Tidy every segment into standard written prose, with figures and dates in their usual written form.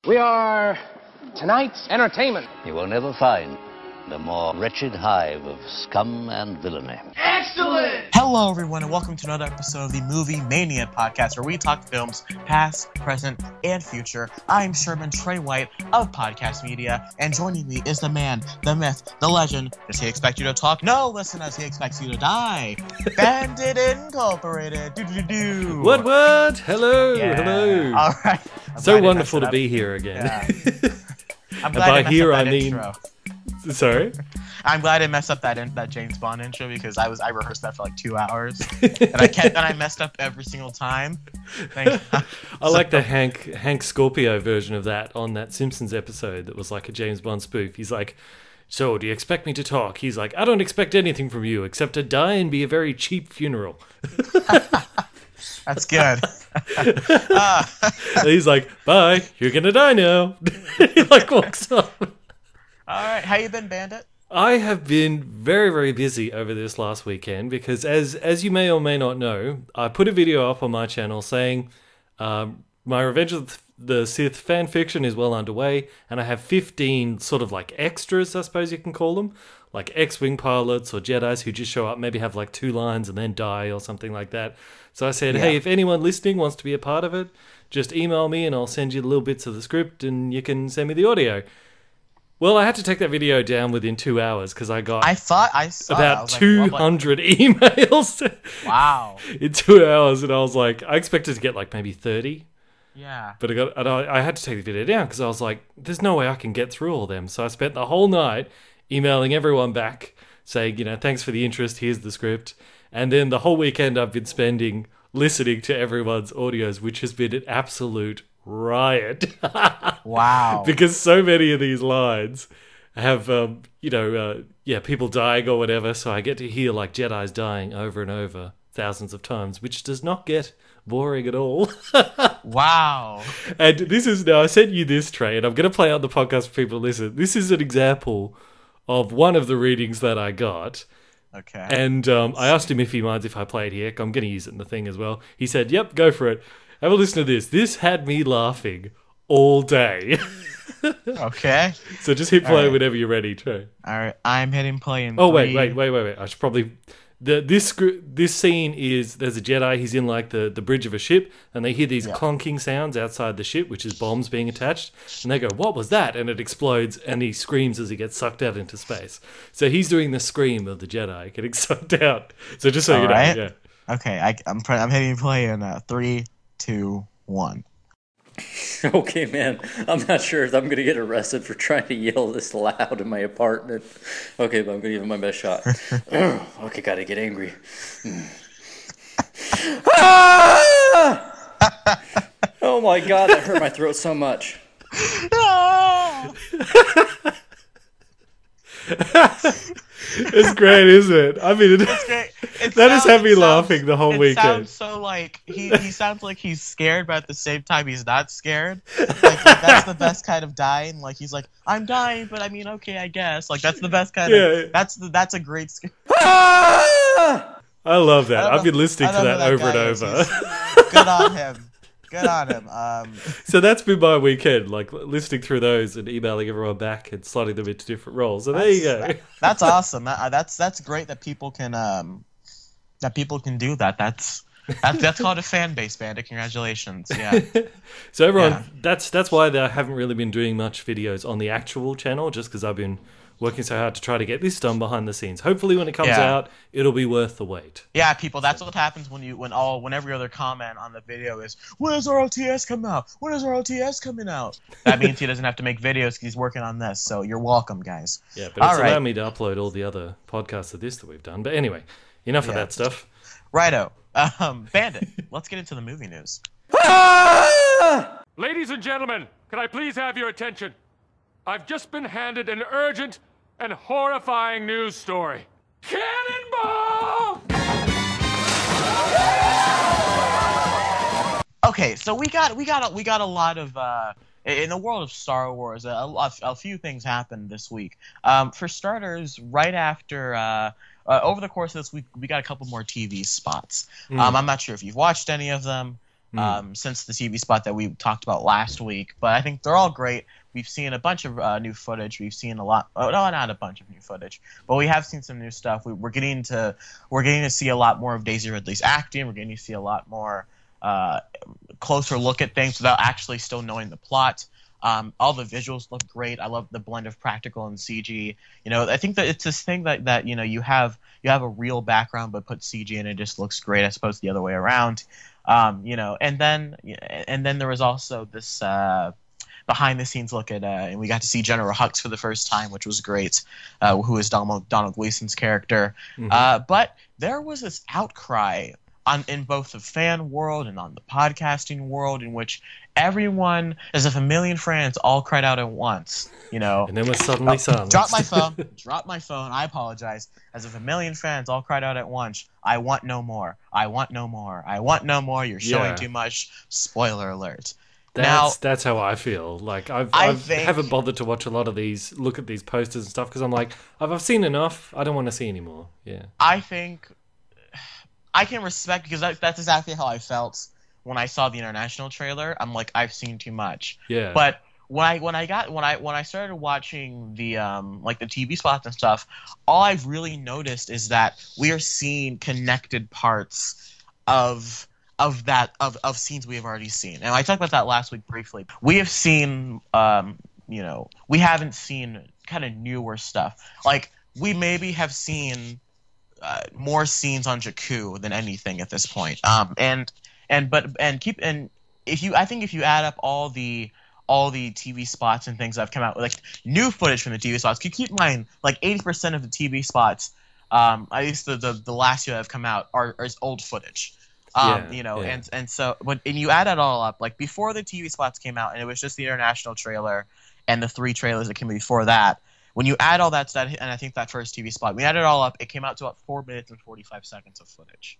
We are tonight's entertainment. You will never find the more wretched hive of scum and villainy. Excellent! Hello, everyone, and welcome to another episode of the Movie Mania podcast, where we talk films past, present, and future. I'm Sherman Trey White of Podcast Media, and joining me is the man, the myth, the legend. Does he expect you to talk? No, listeners, he expects you to die. Bandit Incorporated. Do-do-do-do. What? Hello, Yeah. Hello. All right. So wonderful to be here again. Yeah. I'm And glad by I here, messed up I that mean... intro. Sorry? I'm glad I messed up that James Bond intro because I rehearsed that for like 2 hours and I messed up every single time. I like the Hank Scorpio version of that on that Simpsons episode that was like a James Bond spoof. He's like, "So, do you expect me to talk?" He's like, "I don't expect anything from you except to die and be a very cheap funeral." That's good. He's like, "Bye, you're gonna die now." He like walks off. All right, how you been, Bandit? I have been very, very busy over this last weekend because, as you may or may not know, I put a video up on my channel saying my Revenge of the Sith fan fiction is well underway, and I have 15 sort of like extras, I suppose you can call them, like X-Wing pilots or Jedis who just show up, maybe have like 2 lines and then die or something like that. So I said, hey, if anyone listening wants to be a part of it, just email me and I'll send you the little bits of the script and you can send me the audio. Well, I had to take that video down within 2 hours because I got about 200 emails. Wow. In 2 hours, and I was like, I expected to get like maybe 30. Yeah. But I had to take the video down because I was like, there's no way I can get through all them. So I spent the whole night emailing everyone back saying, thanks for the interest, here's the script. And then the whole weekend I've been spending listening to everyone's audios, which has been an absolute riot. Wow. Because so many of these lines have, people dying or whatever, so I get to hear like Jedis dying over and over thousands of times, which does not get boring at all. Wow. And this is, now I sent you this, Trey, and I'm going to play out the podcast for people to listen. This is an example of one of the readings that I got. Okay. And I asked him if he minds if I play it here. I'm going to use it in the thing as well. He said, yep, go for it. Have a listen to this. This had me laughing all day. Okay. So just hit play right. whenever you're ready, Trey. All right, I'm hitting play in Oh, 3. wait. I should probably... This scene is, there's a Jedi, he's in like the bridge of a ship, and they hear these clonking sounds outside the ship, which is bombs being attached, and they go, what was that? And it explodes, and he screams as he gets sucked out into space. So he's doing the scream of the Jedi getting sucked out. So just so you know, yeah. Okay, I'm hitting play in 3, 2, 1. Okay, man. I'm not sure if I'm going to get arrested for trying to yell this loud in my apartment. Okay, but I'm going to give it my best shot. Okay, gotta get angry. Oh my god, that hurt my throat so much. It's great, isn't it? I mean, It's great. That has had me laughing the whole weekend. It sounds so like he sounds like he's scared, but at the same time he's not scared. Like that's the best kind of dying. Like he's like, I'm dying, but I mean, okay, I guess. Like that's the best kind of. That's a great. I love that. I've been listening to that over and over. Good on him. Good on him. So that's been my weekend, like listening through those and emailing everyone back and slotting them into different roles. So there you go. That's awesome. That's great that people can do that. That's called a fan base, Bandit. Congratulations. Yeah. So everyone, that's why I haven't really been doing much videos on the actual channel, just because I've been working so hard to try to get this done behind the scenes. Hopefully when it comes out, it'll be worth the wait. Yeah, people, that's what happens when every other comment on the video is, when does our OTS come out? When is our OTS coming out? That means he doesn't have to make videos because he's working on this, so you're welcome, guys. Yeah, but it's allowed me to upload all the other podcasts of this that we've done. But anyway, enough of that stuff. Righto. Bandit, let's get into the movie news. Ladies and gentlemen, can I please have your attention? I've just been handed an urgent and horrifying news story. Cannonball! Okay, so we got a lot of in the world of Star Wars. A few things happened this week. For starters, right after over the course of this week, we got a couple more TV spots. I'm not sure if you've watched any of them. since the TV spot that we talked about last week. But I think they're all great. We've seen a bunch of new footage. We've seen a lot. Oh, no, not a bunch of new footage, but we have seen some new stuff. We're getting to see a lot more of Daisy Ridley's acting. We're getting to see a lot more closer look at things without actually still knowing the plot. All the visuals look great. I love the blend of practical and CG. I think that it's this thing that you have a real background but put CG in, it just looks great as opposed to the other way around. And then there was also this behind the scenes look at and we got to see General Hux for the first time, which was great, who is Donald Gleason's character. But there was this outcry in both the fan world and on the podcasting world in which everyone, as if a million fans, all cried out at once. And then was suddenly silence. Drop my phone. I apologize. As if a million fans all cried out at once. I want no more. I want no more. I want no more. You're showing too much. Spoiler alert. That's how I feel. Like I haven't bothered to watch a lot of these, look at these posters and stuff, because I'm like, I've seen enough. I don't want to see anymore. Yeah. I think I can respect, because that's exactly how I felt when I saw the international trailer. I'm like, I've seen too much. Yeah. But when I started watching the the TV spots and stuff, all I've really noticed is that we are seeing connected parts of scenes we have already seen. And I talked about that last week briefly. We have seen we haven't seen kind of newer stuff. Like, we maybe have seen more scenes on Jakku than anything at this point. I think if you add up all the TV spots and things that have come out, like new footage from the TV spots, keep in mind, like 80% of the TV spots, at least the last year that have come out, are old footage. And so when you add it all up, like before the TV spots came out, and it was just the international trailer and the 3 trailers that came before that. When you add all that stuff, and I think that first TV spot, we added it all up, it came out to about 4 minutes and 45 seconds of footage.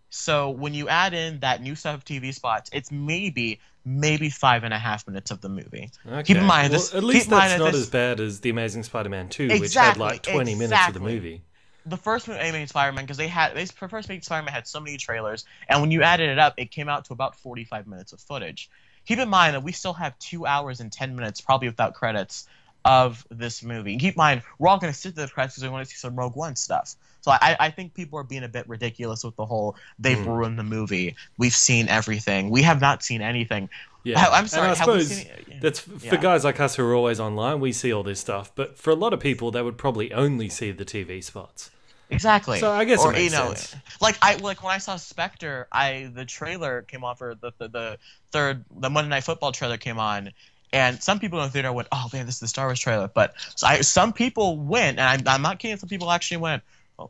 So when you add in that new stuff of TV spots, it's maybe 5.5 minutes of the movie. Okay. Keep in mind, at least that's not as bad as The Amazing Spider-Man 2, which had like 20 minutes of the movie. The first Amazing Spider-Man, because first Amazing Spider-Man had so many trailers, and when you added it up, it came out to about 45 minutes of footage. Keep in mind that we still have 2 hours and 10 minutes, probably without credits, of this movie. And keep in mind, we're all going to sit through the credits because we want to see some Rogue One stuff. So I think people are being a bit ridiculous with the whole, they've ruined the movie. We've seen everything. We have not seen anything. Yeah. I'm sorry. And I suppose that's for guys like us who are always online, we see all this stuff. But for a lot of people, they would probably only see the TV spots. Exactly. So I guess it makes sense. Like when I saw Spectre, the trailer came on for the Monday Night Football trailer came on, and some people in the theater went, "Oh man, this is the Star Wars trailer." But some people went, and I'm not kidding. Some people actually went,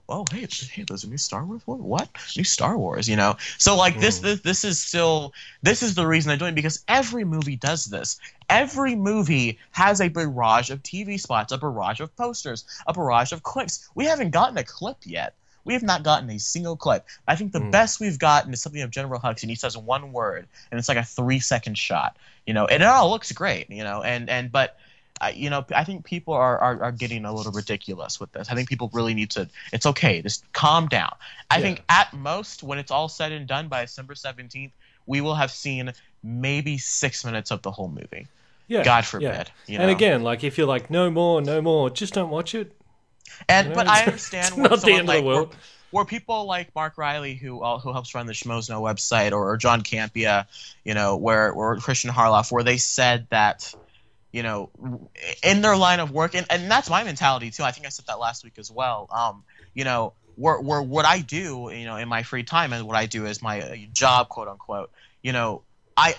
"Oh, hey, there's a new Star Wars one. What? New Star Wars?" So like this is the reason they're doing it, because every movie does this. Every movie has a barrage of TV spots, a barrage of posters, a barrage of clips. We haven't gotten a clip yet. We have not gotten a single clip. I think the best we've gotten is something of General Hux, and he says one word, and it's like a 3-second shot. And it all looks great. But I think people are getting a little ridiculous with this. I think people really need to. It's okay. Just calm down. I think at most, when it's all said and done by December 17th, we will have seen maybe 6 minutes of the whole movie. Yeah, God forbid. And again, like if you're like no more, just don't watch it. But I understand it's not the end of the world. Where people like Mark Riley, who helps run the Schmoes Know website, or John Campia, where Christian Harloff, where they said that, in their line of work, and that's my mentality too. I think I said that last week as well. Where what I do, in my free time, and what I do is my job, quote unquote. I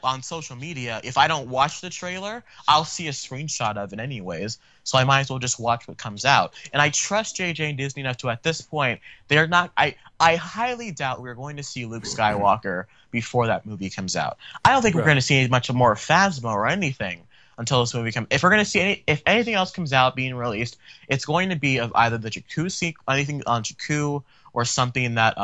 on social media, if I don't watch the trailer, I'll see a screenshot of it anyways. So I might as well just watch what comes out. And I trust JJ and Disney enough to, at this point, they're not. I highly doubt we're going to see Luke Skywalker before that movie comes out. I don't think we're going to see much more Phasma or anything until this movie comes. If we're going to see if anything else comes out being released, it's going to be of either the Jakku anything on Jakku, or something that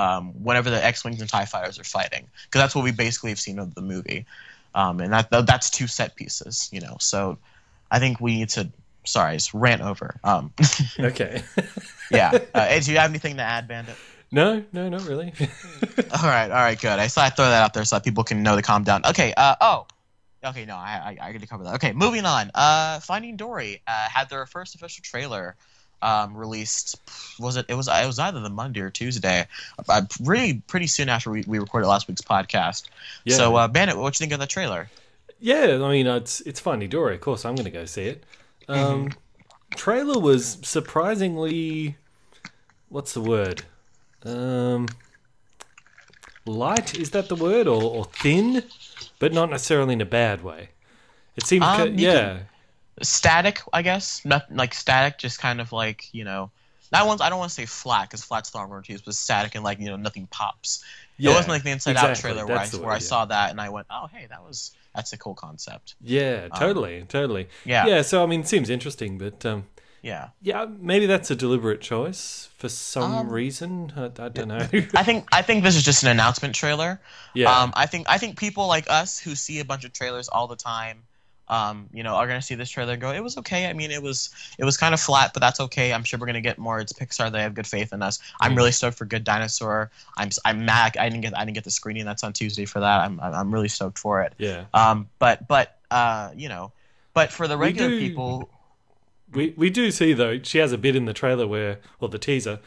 whenever the X-Wings and TIE Fighters are fighting. Because that's what we basically have seen of the movie. And that's 2 set pieces, So I think we need to... Sorry, just rant over. Okay. Yeah. Do you have anything to add, Bandit? No, not really. All right, good. I thought I'd throw that out there so that people can know to calm down. Okay, okay, no, I got to cover that. Okay, moving on. Finding Dory had their first official trailer released. It was either the Monday or Tuesday, pretty soon after we recorded last week's podcast. Yeah. So, Bandit, what you think of the trailer? Yeah, I mean, it's Finding Dory. Of course, I'm going to go see it. Trailer was surprisingly, what's the word? Light, is that the word? Or thin? But not necessarily in a bad way. It seemed, Static, I guess. Not like static, just kind of like, I don't want to say flat, because flat's the wrong word to use, but static and like, nothing pops. It wasn't like the Inside Out trailer where I saw that and I went, oh, hey, that's a cool concept. Yeah, totally. Yeah. So, I mean, it seems interesting, but... Yeah, maybe that's a deliberate choice for some reason. I don't know. I think this is just an announcement trailer. Yeah. I think people like us who see a bunch of trailers all the time, are gonna see this trailer and go, it was okay. I mean, it was kind of flat, but that's okay. I'm sure we're gonna get more. It's Pixar. They have good faith in us. I'm really stoked for Good Dinosaur. I'm mad. I didn't get the screening that's on Tuesday for that. I'm really stoked for it. Yeah. But for the regular people. We do see, though, she has a bit in the trailer the teaser,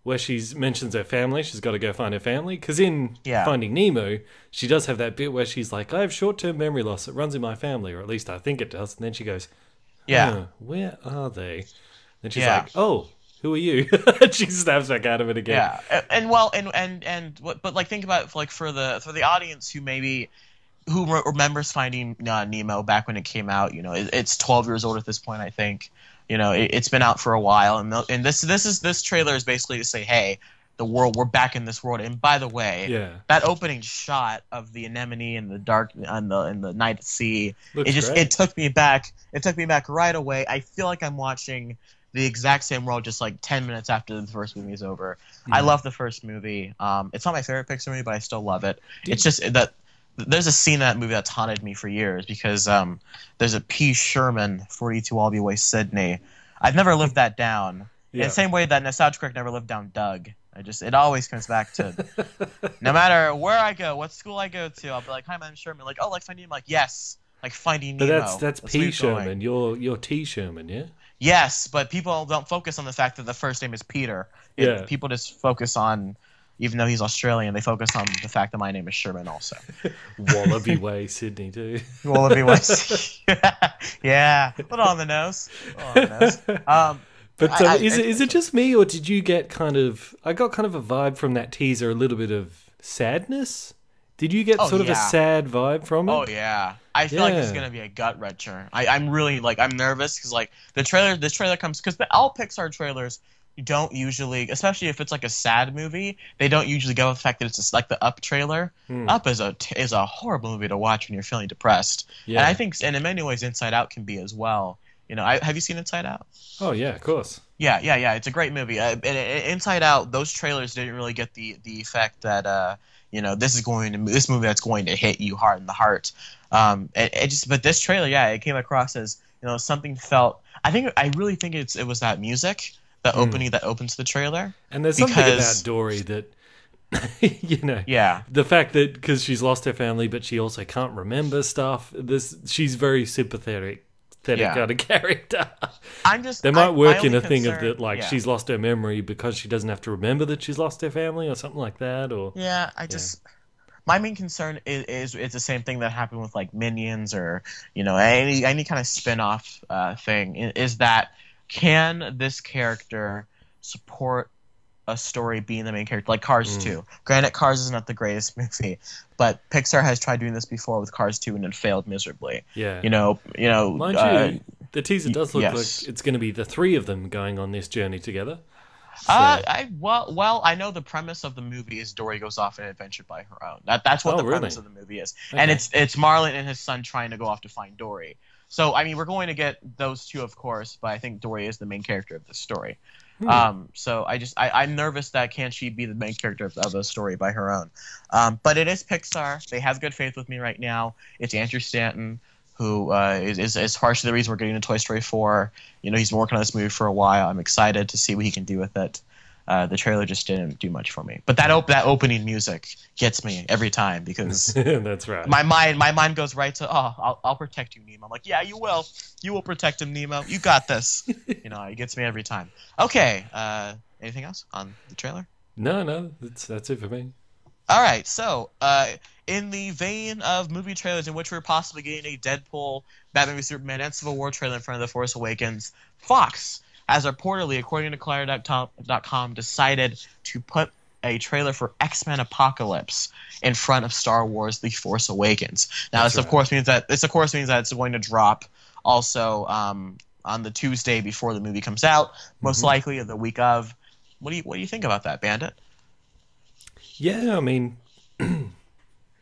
where she mentions her family. She's got to go find her family. Because in Finding Nemo, she does have that bit where she's like, I have short-term memory loss. It runs in my family, or at least I think it does. And then she goes, where are they? Then she's like, oh, who are you? She snaps back out of it again. Yeah, but like think about like for the audience who maybe remembers Finding Nemo back when it came out. It's 12 years old at this point, I think. It's been out for a while, and this trailer is basically to say, hey, the world, we're back in this world. And by the way, that opening shot of the anemone and the dark and the night at sea, it took me back. It took me back right away. I feel like I'm watching the exact same world just like 10 minutes after the first movie is over. I love the first movie. It's not my favorite Pixar movie, but I still love it. It's just that there's a scene in that movie that's haunted me for years because there's a P. Sherman, 42 Albee Way, Sydney. I've never lived that down. In the same way that Nostalgia Critic never lived down Doug. It always comes back to, no matter where I go, what school I go to, I'll be like, hi, my name's Sherman. Like, oh, like Finding Nemo? Like, yes. Like Finding Nemo. But that's P. Sherman. You're T. Sherman, yeah? Yes, but people don't focus on the fact that the first name is Peter. People just focus on... Even though he's Australian, they focus on the fact that my name is Sherman also. Wallaby Way, Sydney, too. Wallaby Way. Yeah. A little on the nose. But is it just me, or did you get I got kind of a vibe from that teaser, a little bit of sadness? Did you get sort of a sad vibe from it? Oh, yeah. I feel like it's going to be a gut-wrencher. I'm really, I'm nervous because, this trailer comes... Because all Pixar trailers... don't usually, especially if it's like a sad movie, they don't usually go with the fact that it's just like the Up trailer. Up is a horrible movie to watch when you're feeling depressed. Yeah. And I think, and in many ways, Inside Out can be as well. Have you seen Inside Out? Oh yeah, of course. Yeah. It's a great movie. Inside Out, those trailers didn't really get the effect that this movie that's going to hit you hard in the heart. But this trailer, it came across as something felt. I really think it was that music. The opening that opens the trailer. And there's something about Dory that, the fact that because she's lost her family, but she also can't remember stuff. She's very sympathetic kind of character. They might work in a thing of that, she's lost her memory because she doesn't have to remember that she's lost her family or something like that. Or my main concern is it's the same thing that happened with like Minions or any kind of spin-off thing is that. Can this character support a story being the main character, like Cars 2? Granted, Cars is not the greatest movie, but Pixar has tried doing this before with Cars 2 and it failed miserably. Yeah. Mind you, the teaser does look like it's going to be the three of them going on this journey together. So. I know the premise of the movie is Dory goes off on an adventure by her own. That's what the premise of the movie is, and it's Marlin and his son trying to go off to find Dory. So, I mean, we're going to get those two, of course, but I think Dory is the main character of the story. So I'm nervous that can she be the main character of the story by her own. But it is Pixar. They have good faith with me right now. It's Andrew Stanton, who is partially the reason we're getting into Toy Story 4. He's been working on this movie for a while. I'm excited to see what he can do with it. the trailer just didn't do much for me. But that opening music gets me every time because that's right. My mind goes right to I'll protect you, Nemo. I'm like, yeah, you will protect him, Nemo. You got this. It gets me every time. Okay, anything else on the trailer? No, that's it for me. All right, so in the vein of movie trailers in which we're possibly getting a Deadpool, Batman v Superman, and Civil War trailer in front of The Force Awakens, Fox has reportedly, according to Collider.com, decided to put a trailer for X-Men Apocalypse in front of Star Wars: The Force Awakens. Now, this of course means that it's going to drop also on the Tuesday before the movie comes out, most likely the week of. What do you think about that, Bandit? Yeah, I mean,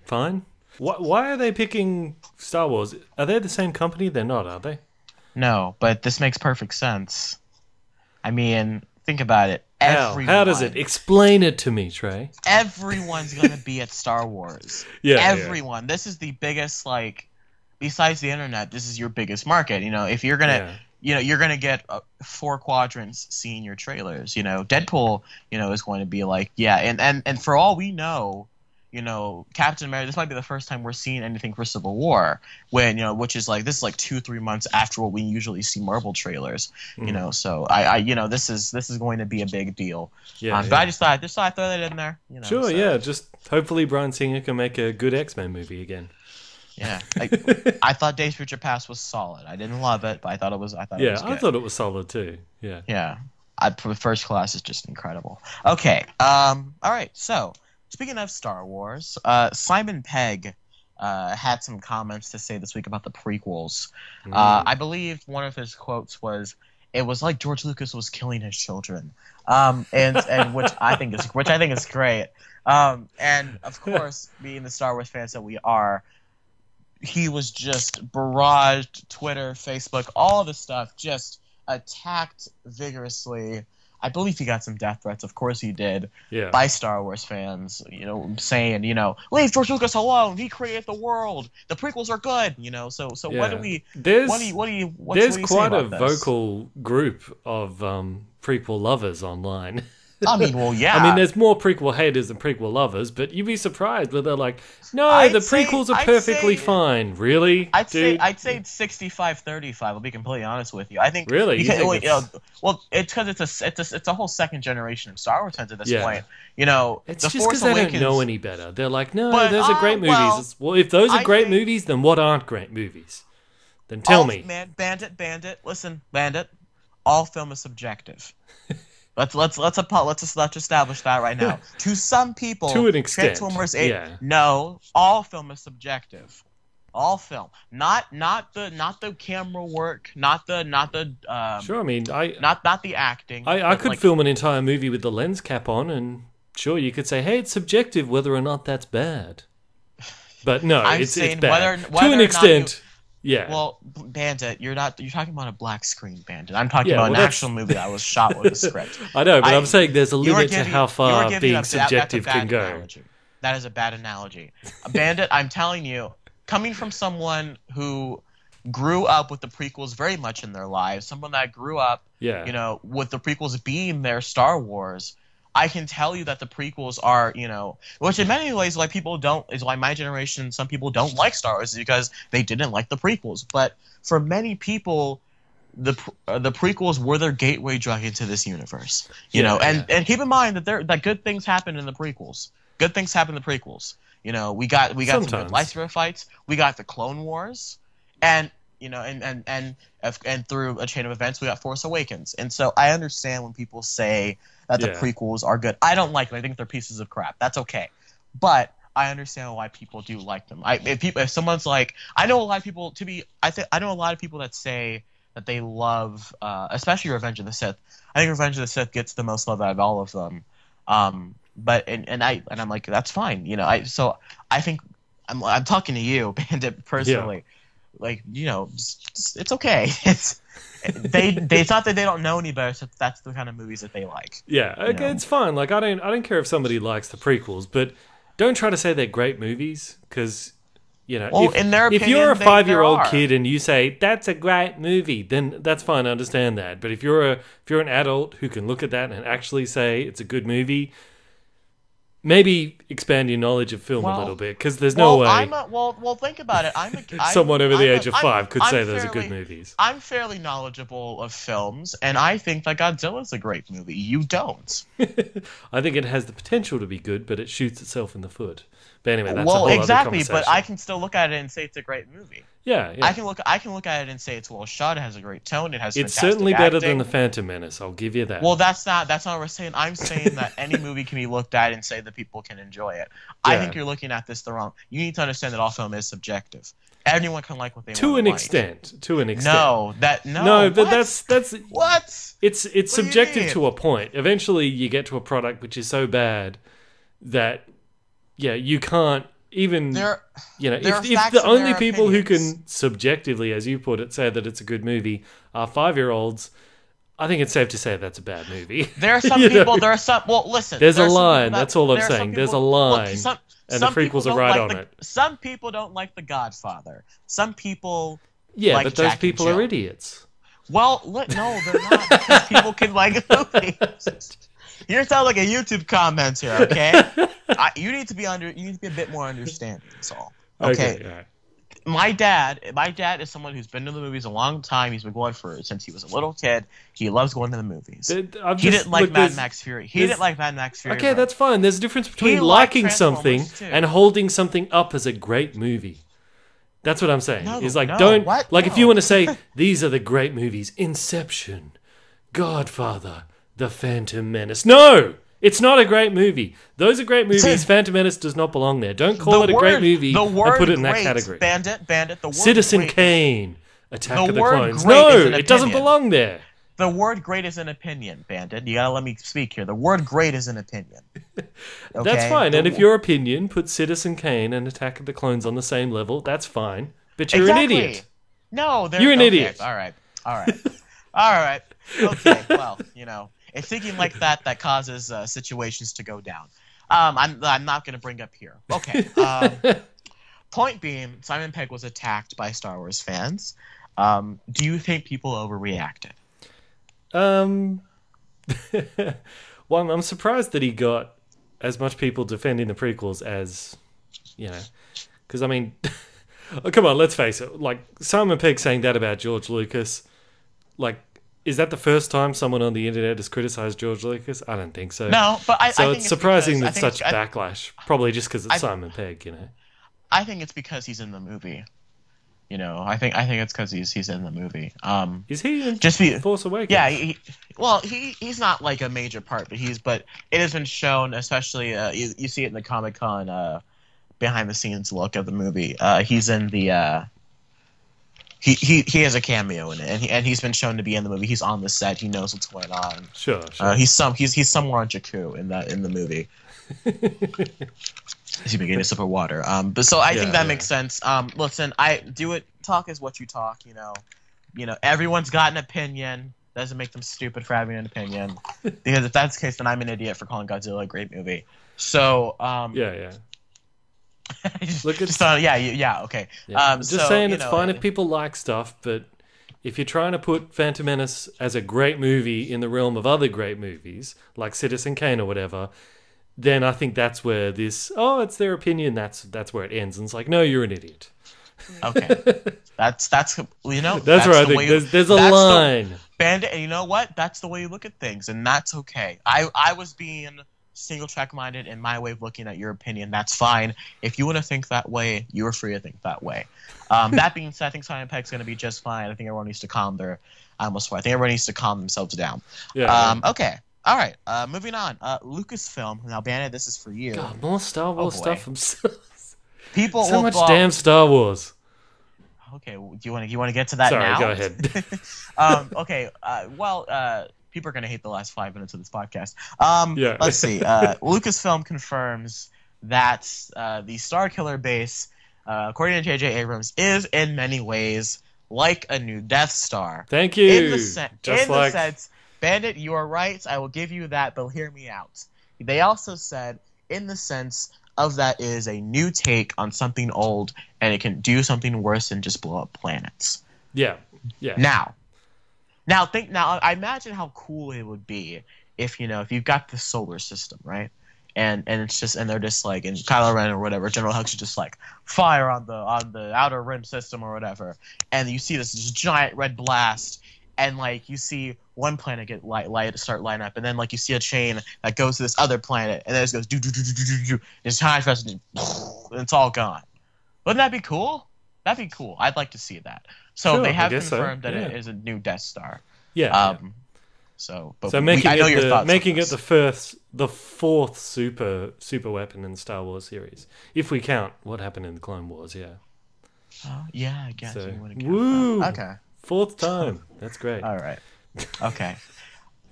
fine. Why are they picking Star Wars? Are they the same company? They're not, are they? No, but this makes perfect sense. I mean, think about it. How does it? Explain it to me, Trey. Everyone's going to be at Star Wars. Yeah, everyone. Yeah. This is the biggest, besides the internet, this is your biggest market. If you're going to... you're going to get 4 quadrants seeing your trailers. Deadpool, is going to be and for all we know, Captain America, this might be the first time we're seeing anything for Civil War, when, which is this is 2-3 months after what we usually see Marvel trailers, so this is going to be a big deal. But I just thought I'd throw that in there. Sure, so. Yeah, just hopefully Bryan Singer can make a good X-Men movie again. Yeah, I thought Days of Future Past was solid. I didn't love it, but I thought it was. I thought it was good. I thought it was solid too. Yeah. Yeah, First Class is just incredible. Okay. All right. So speaking of Star Wars, Simon Pegg had some comments to say this week about the prequels. I believe one of his quotes was, "It was like George Lucas was killing his children," and which I think is great. And of course, being the Star Wars fans that we are. He was just barraged, Twitter, Facebook, all of the stuff, just attacked vigorously. I believe he got some death threats, of course he did, by Star Wars fans, saying, leave George Lucas alone, he created the world, the prequels are good, so what do we, there's quite a vocal group of prequel lovers online. I mean, well, yeah. I mean, there's more prequel haters than prequel lovers, but you'd be surprised where they're like, no, the prequels are perfectly fine. Really? I'd say it's 65-35. I'll be completely honest with you. I think really, it's because it's a whole second generation of Star Wars fans at this point. It's just because they don't know any better. They're like, no, those are great movies. Well, if those are great movies, then what aren't great movies? Then tell me. Man, Bandit. Listen, Bandit. All film is subjective. Let's establish that right now. To some people, to an extent, Transformers 8. No, all film is subjective. All film, not the camera work, not the sure. I mean, not the acting. I could film an entire movie with the lens cap on, and sure, you could say, hey, it's subjective whether or not that's bad. But no, it's bad to an extent. Yeah. Well, Bandit, you're talking about a black screen, Bandit. I'm talking about an actual movie that was shot with a script. I know, but I'm saying there's a limit to how far being subjective can go. Analogy. That is a bad analogy. Bandit, I'm telling you, coming from someone who grew up with the prequels very much in their lives, someone that grew up, with the prequels being their Star Wars, I can tell you that the prequels are, which in many ways is why my generation, some people don't like Star Wars, is because they didn't like the prequels. But for many people, the prequels were their gateway drug into this universe. And keep in mind that good things happen in the prequels. Good things happen in the prequels. We got some good lightsaber fights. We got the Clone Wars, and and through a chain of events, we got Force Awakens. And so I understand when people say that the prequels are good. I don't like them. I think they're pieces of crap. That's okay. But I understand why people do like them. If someone's like, I know a lot of people that say that they love, especially Revenge of the Sith. I think Revenge of the Sith gets the most love out of all of them. But I'm like, that's fine. So I think I'm talking to you, Bandit, personally. It's okay. It's not that they don't know any better. So that's the kind of movies that they like. Yeah, okay, it's fine. I don't care if somebody likes the prequels, but don't try to say they're great movies because You know, Well, in their if opinion, you're a there 5-year-old are. kid and you say that's a great movie, then that's fine. I understand that. But if you're an adult who can look at that and actually say it's a good movie, maybe expand your knowledge of film a little bit, because there's no way Well, think about it. someone over the age of 5 could say those are good movies. I'm fairly knowledgeable of films, and I think that Godzilla's a great movie. You don't. I think it has the potential to be good, but it shoots itself in the foot. But anyway, that's a whole other exactly. conversation. But I can still look at it and say it's a great movie. Yeah. I can look at it and say it's well shot. It has a great tone. It has. It's fantastic certainly better acting. than the Phantom Menace. I'll give you that. Well, that's not what we're saying. I'm saying that any movie can be looked at and say that people can enjoy it. I Yeah. think you're looking at this the wrong. You need to understand that all film is subjective. Everyone can like what they want to an like. extent. No, No, but what? that's What? It's subjective to a point. Eventually, you get to a product which is so bad that you can't even. There are if facts the and only there are people who opinions. can subjectively, as you put it, say that it's a good movie are 5-year-olds, I think it's safe to say that's a bad movie. There are some people. There are some. Well, listen. There's there a are some line. people That's all I'm there are some saying. There's a people- line. Look, some And the people prequels are don't right like on it. Some people don't like The Godfather. Some people. Yeah, like but those Jack and people Jill. are idiots. Well, no, they're not. Because people can like movies. You're sounding like a YouTube comment here, okay? You need to be a bit more understanding. That's all. Okay. All right. My dad is someone who's been to the movies a long time. He's been going since he was a little kid. He loves going to the movies. He didn't like Mad Max Fury. He didn't like Mad Max Fury. Okay, that's fine. There's a difference between He liked liking something Transformers, too. and holding something up as a great movie. That's what I'm saying. No, Is like no, what? if No. you want to say these are the great movies, Inception, Godfather, The Phantom Menace. No, it's not a great movie. Those are great movies. Phantom Menace does not belong there. Don't call it a great movie and put it in that great, category. Bandit. The word Citizen great, Kane, Attack The of the word Clones. great No, is an it doesn't opinion. belong there. The word great is an opinion, Bandit. You gotta let me speak here. The word great is an opinion. That's Okay? fine. And if your opinion puts Citizen Kane and Attack of the Clones on the same level, that's fine. But you're an idiot. No, You're an idiot. All right. Okay. Well, it's thinking like that causes situations to go down. I'm not gonna bring up here. Okay. Point being, Simon Pegg was attacked by Star Wars fans. Do you think people overreacted? Well, I'm surprised that he got as much people defending the prequels as, because I mean, oh, come on, let's face it. Like Simon Pegg saying that about George Lucas, like, is that the first time someone on the internet has criticized George Lucas? I don't think so. No, but I think it's surprising because- that such backlash. Probably just because it's Simon Pegg, I think it's because he's in the movie. I think it's because he's in the movie. Is he in just Force Awakens? Yeah, he's not like a major part, but it has been shown, especially you see it in the Comic-Con behind the scenes look of the movie. He's in the he has a cameo in it, and he's been shown to be in the movie. He's on the set. He knows what's going on. Sure. He's somewhere on Jakku in the movie. Is he beginning to sip of water? But so I think that makes sense. Listen, talk is what you talk. Everyone's got an opinion. Doesn't make them stupid for having an opinion. Because if that's the case, then I'm an idiot for calling Godzilla a great movie. So yeah. Look at okay. I'm just saying it's fine if people like stuff, but if you're trying to put Phantom Menace as a great movie in the realm of other great movies like Citizen Kane or whatever, then I think that's where it's their opinion. That's where it ends, and it's like, no, you're an idiot. Okay, that's That's where I the think way there's a line. Bandit, and you know what? That's the way you look at things, and that's okay. I was being single track minded in my way of looking at your opinion. That's fine. If you want to think that way, you're free to think that way. That being said, I think Simon Pegg's going to be just fine. I think everyone needs to calm themselves down. Okay. All right. Moving on. Lucasfilm. Now, Bandit, this is for you. God, more Star Wars stuff. People so much damn Star Wars. Okay. Do you want to get to that now? Sorry, go ahead. Okay. People are going to hate the last 5 minutes of this podcast. Yeah. Let's see. Lucasfilm confirms that the Starkiller base, according to J.J. Abrams, is in many ways like a new Death Star. Thank you. In the sense, Bandit, you are right. I will give you that, but hear me out. They also said, in the sense of that is a new take on something old, and it can do something worse than just blow up planets. Yeah. Now, I imagine how cool it would be if you've got the solar system, right? And it's just, and they're just like, and Kylo Ren or whatever, General Hux is just like, fire on the outer rim system or whatever, and you see this giant red blast, and like you see one planet get start lighting up, and then like you see a chain that goes to this other planet, and then it goes do do do do do do, it's time fast, and it's all gone. Wouldn't that be cool? That'd be cool. I'd like to see that. So sure, they have so. confirmed that it is a new Death Star. Yeah. So making I know your thoughts making on it this. the fourth super weapon in the Star Wars series, if we count what happened in the Clone Wars. Yeah. Yeah, I guess So, you want to count woo! that. Okay. Fourth time. That's great. All right. Okay.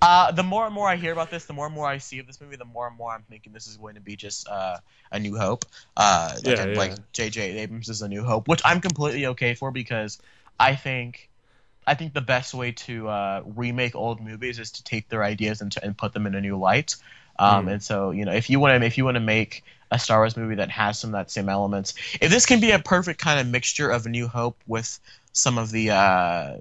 The more and more I hear about this, the more and more I see of this movie, the more and more I'm thinking this is going to be just A New Hope. Like J.J. Abrams is A New Hope, which I'm completely okay for, because I think the best way to remake old movies is to take their ideas and put them in a new light. And so, if you want to make a Star Wars movie that has some of that same elements, if this can be a perfect kind of mixture of A New Hope with some of the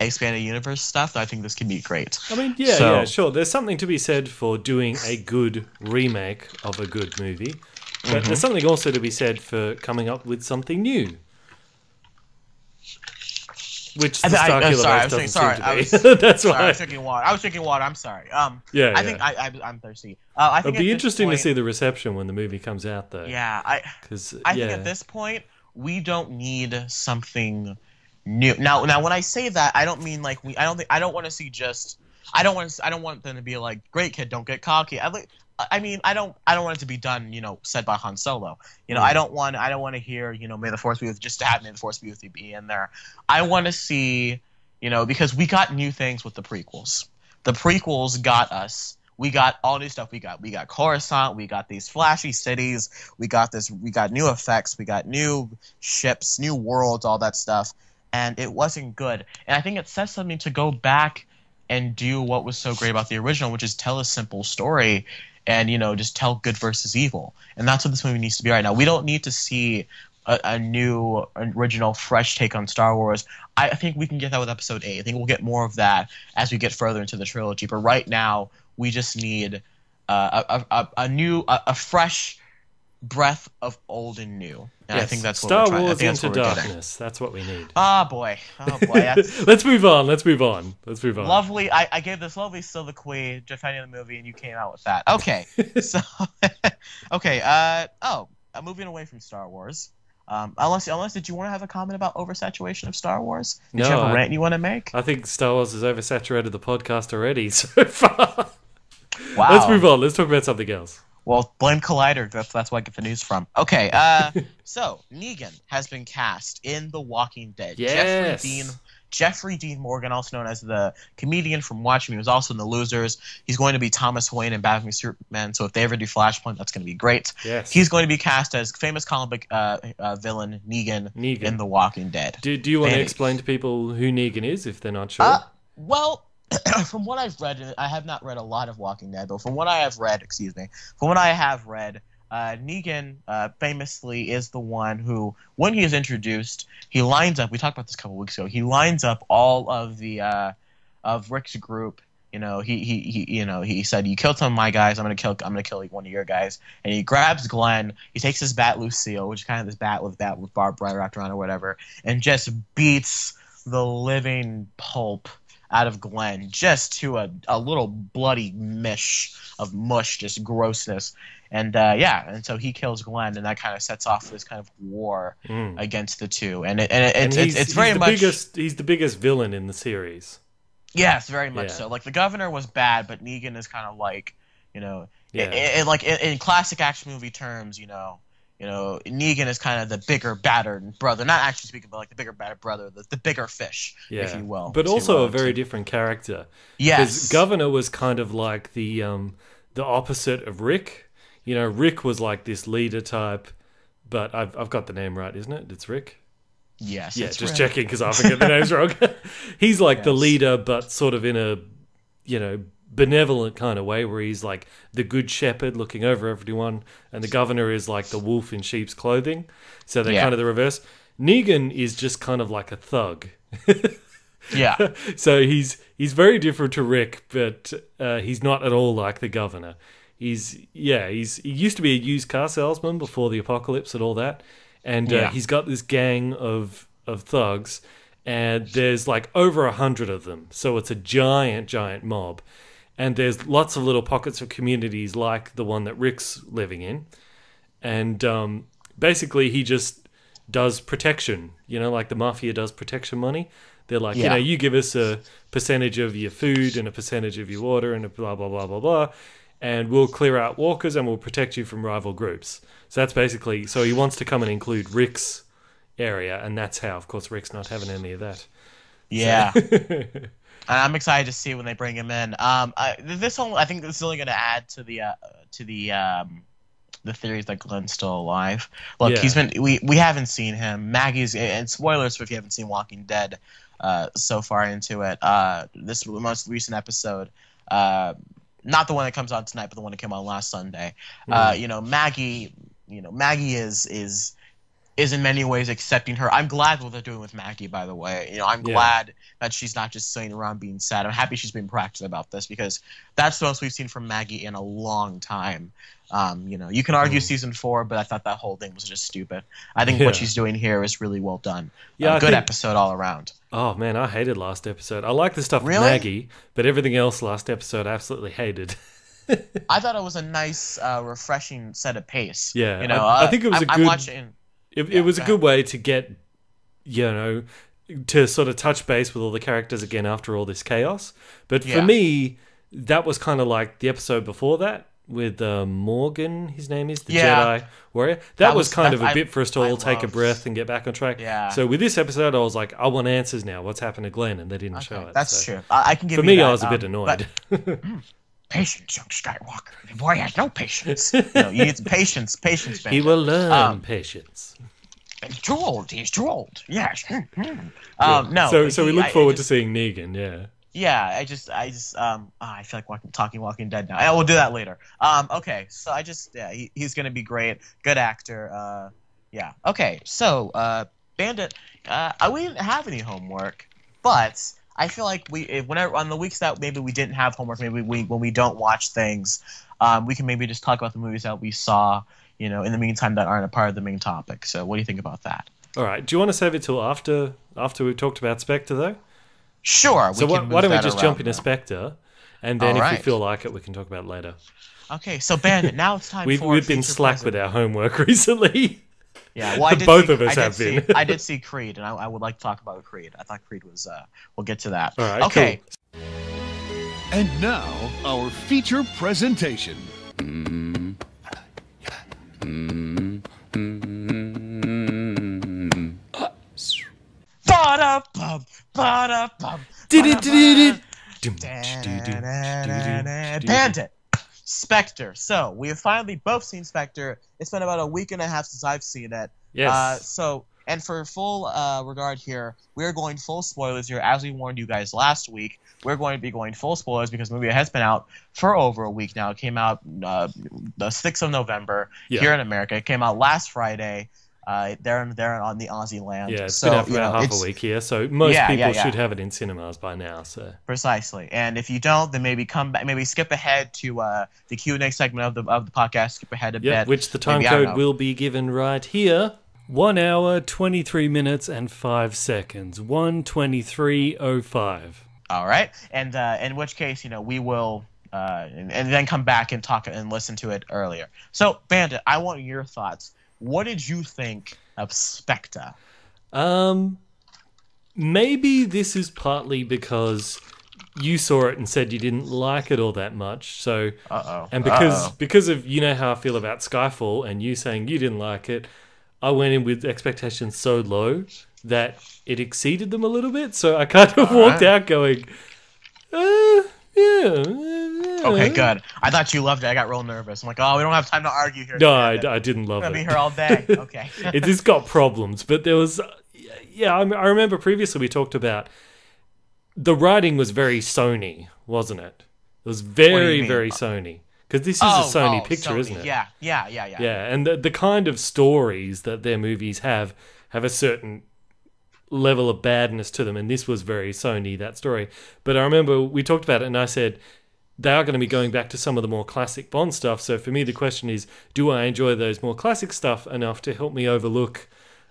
expanded universe stuff, I think this can be great. I mean, yeah, sure. There's something to be said for doing a good remake of a good movie, but there's something also to be said for coming up with something new. Which the Starkiller doesn't seem to be. That's why. I was drinking water. I'm sorry. I think I'm thirsty. I think it'll be interesting to see the reception when the movie comes out, though. Yeah, I think at this point we don't need something new. Now, when I say that, I don't mean like I don't want to see just. I don't want them to be like, great kid, don't get cocky. I mean, I don't want it to be done, said by Han Solo. I don't want to hear, may the Force be with, just to have May the Force be with you be in there. I want to see, because we got new things with the prequels. The prequels got us. We got all new stuff. We got Coruscant. We got these flashy cities. We got new effects. We got new ships, new worlds, all that stuff. And it wasn't good. And I think it says something to go back and do what was so great about the original, which is tell a simple story and, just tell good versus evil. And that's what this movie needs to be right now. We don't need to see a new, original, fresh take on Star Wars. I think we can get that with Episode 8. I think we'll get more of that as we get further into the trilogy. But right now, we just need a fresh breath of old and new. And yes. I think that's what Star we're trying. Wars I think that's into what we're darkness. That's what we need. Oh boy. Let's move on. Lovely. I gave this lovely soliloquy defending the movie, and you came out with that. Okay. So, okay. Moving away from Star Wars. Unless did you want to have a comment about oversaturation of Star Wars? Did you have a rant you want to make? I think Star Wars has oversaturated the podcast already so far. Wow. Let's move on. Let's talk about something else. Well, blame Collider. That's where I get the news from. Okay, so Negan has been cast in The Walking Dead. Yes. Jeffrey Dean Morgan, also known as the comedian from Watchmen, he was also in The Losers. He's going to be Thomas Wayne in Batman v Superman, so if they ever do Flashpoint, that's going to be great. Yes. He's going to be cast as famous comic book villain Negan in The Walking Dead. Do you want to explain to people who Negan is, if they're not sure? Well, from what I've read, I have not read a lot of Walking Dead, but from what I have read, Negan famously is the one who, when he is introduced, he lines up. We talked about this a couple weeks ago. He lines up all of the of Rick's group. He said, "You killed some of my guys. I'm gonna kill one of your guys." And he grabs Glenn. He takes his bat Lucille, which is kind of this bat with barbed wire wrapped around or whatever, and just beats the living pulp out of Glenn, just to a little bloody mish of mush, just grossness. And and so he kills Glenn, and that kind of sets off this kind of war against the two. And it's very much he's the biggest villain in the series. Yes, very much so. Like the governor was bad, but Negan is kind of like, in classic action movie terms, Negan is kind of the bigger, battered brother. Not actually speaking, but like the bigger, battered brother, the bigger fish, if you will. But also a very different character. Yes. Because Governor was kind of like the opposite of Rick. Rick was like this leader type, but I've got the name right, isn't it? It's Rick? Yes. Yeah, just checking because I forget the names wrong. He's like the leader, but sort of in a, benevolent kind of way where he's like the good shepherd looking over everyone, and the governor is like the wolf in sheep's clothing. So they're kind of the reverse. Negan is just kind of like a thug. Yeah. So he's very different to Rick, but he's not at all like the governor. He used to be a used car salesman before the apocalypse and all that, and he's got this gang of thugs, and there's like over 100 of them. So it's a giant mob, and there's lots of little pockets of communities like the one that Rick's living in, and basically he just does protection, like the mafia does protection money. They're like, you give us a percentage of your food and a percentage of your water and a blah, blah, blah, blah, blah, and we'll clear out walkers and we'll protect you from rival groups. So that's basically, so he wants to come and include Rick's area, and that's how, of course, Rick's not having any of that. Yeah. And I'm excited to see when they bring him in. I think this is only going to add to the theories that Glenn's still alive. Look, we haven't seen him. Maggie's, and spoilers if you haven't seen Walking Dead so far into it. This most recent episode, not the one that comes out tonight, but the one that came out last Sunday. Maggie is in many ways accepting her. I'm glad what they're doing with Maggie, by the way. I'm glad that she's not just sitting around being sad. I'm happy she's being proactive about this, because that's the most we've seen from Maggie in a long time. You can argue season 4, but I thought that whole thing was just stupid. I think what she's doing here is really well done. Good episode all around. Oh man, I hated last episode. I like the stuff with Really? Maggie, but everything else last episode I absolutely hated. I thought it was a nice, refreshing set of pace. Yeah, I think it was I'm watching. It was a good way to get, to sort of touch base with all the characters again after all this chaos. But for me, that was kind of like the episode before that with Morgan, his name is, the Jedi warrior. That was kind of a bit for us to all take a breath and get back on track. Yeah. So with this episode, I was like, I want answers now. What's happened to Glenn? And they didn't show it. That's true. I can give for you me, that, I was a bit annoyed. Patience, young Skywalker. The boy has no patience. You need some patience. Patience, man. He will learn patience. He's too old. He's too old. Yes. No. So we look forward to seeing Negan. Yeah. Yeah. I feel like talking Walking Dead now. We'll do that later. Okay. So he's gonna be great. Good actor. Yeah. Okay. So Bandit. We didn't have any homework, but I feel like whenever on the weeks that maybe we didn't have homework, maybe when we don't watch things, we can maybe just talk about the movies that we saw, in the meantime, that aren't a part of the main topic. So what do you think about that? All right. Do you want to save it till after we've talked about Spectre, though? Sure. So why don't we just jump into Spectre, and then if we feel like it, we can talk about it later. Okay. So Bandit, now it's time for we've been slack with our homework recently. Yeah, well, both of us have been. I did see Creed, and I would like to talk about Creed. I thought Creed was. We'll get to that. All right. Okay. Cool. And now our feature presentation. Ba-da-bum, ba-da-bum, Bandit. Spectre. So we have finally both seen Spectre. It's been about a week and a half since I've seen it. Yes. And for full regard here, we're going full spoilers here. As we warned you guys last week, we're going to be going full spoilers because the movie has been out for over a week now. It came out the 6th of November here in America. It came out last Friday. They're on the Aussie land. Yeah, it's been out for about half a week here, so most people should have it in cinemas by now. So precisely, and if you don't, then maybe come back, maybe skip ahead to the Q&A segment of the podcast. Skip ahead a bit. Which the time code will be given right here. 1 hour, 23 minutes, and 5 seconds. 1:23:05. All right, and in which case, we will. And then come back and talk and listen to it earlier. So, Bandit, I want your thoughts. What did you think of Spectre? Maybe this is partly because you saw it and said you didn't like it all that much. So, and because of how I feel about Skyfall and you saying you didn't like it, I went in with expectations so low that it exceeded them a little bit. So I kind of walked out going, Okay, good. I thought you loved it. I got real nervous. I'm like, we don't have time to argue here. No, I didn't love I'm it. gonna be here all day. Okay. It's got problems, but there was, I remember previously we talked about the writing was very Sony, wasn't it? It was What do you very, mean? very Sony. Because this is a Sony picture, Sony. isn't it? Yeah. Yeah, and the kind of stories that their movies have a certain level of badness to them, and this was very Sony, that story. But I remember we talked about it, and I said they are going to be going back to some of the more classic Bond stuff. So for me, the question is, do I enjoy those more classic stuff enough to help me overlook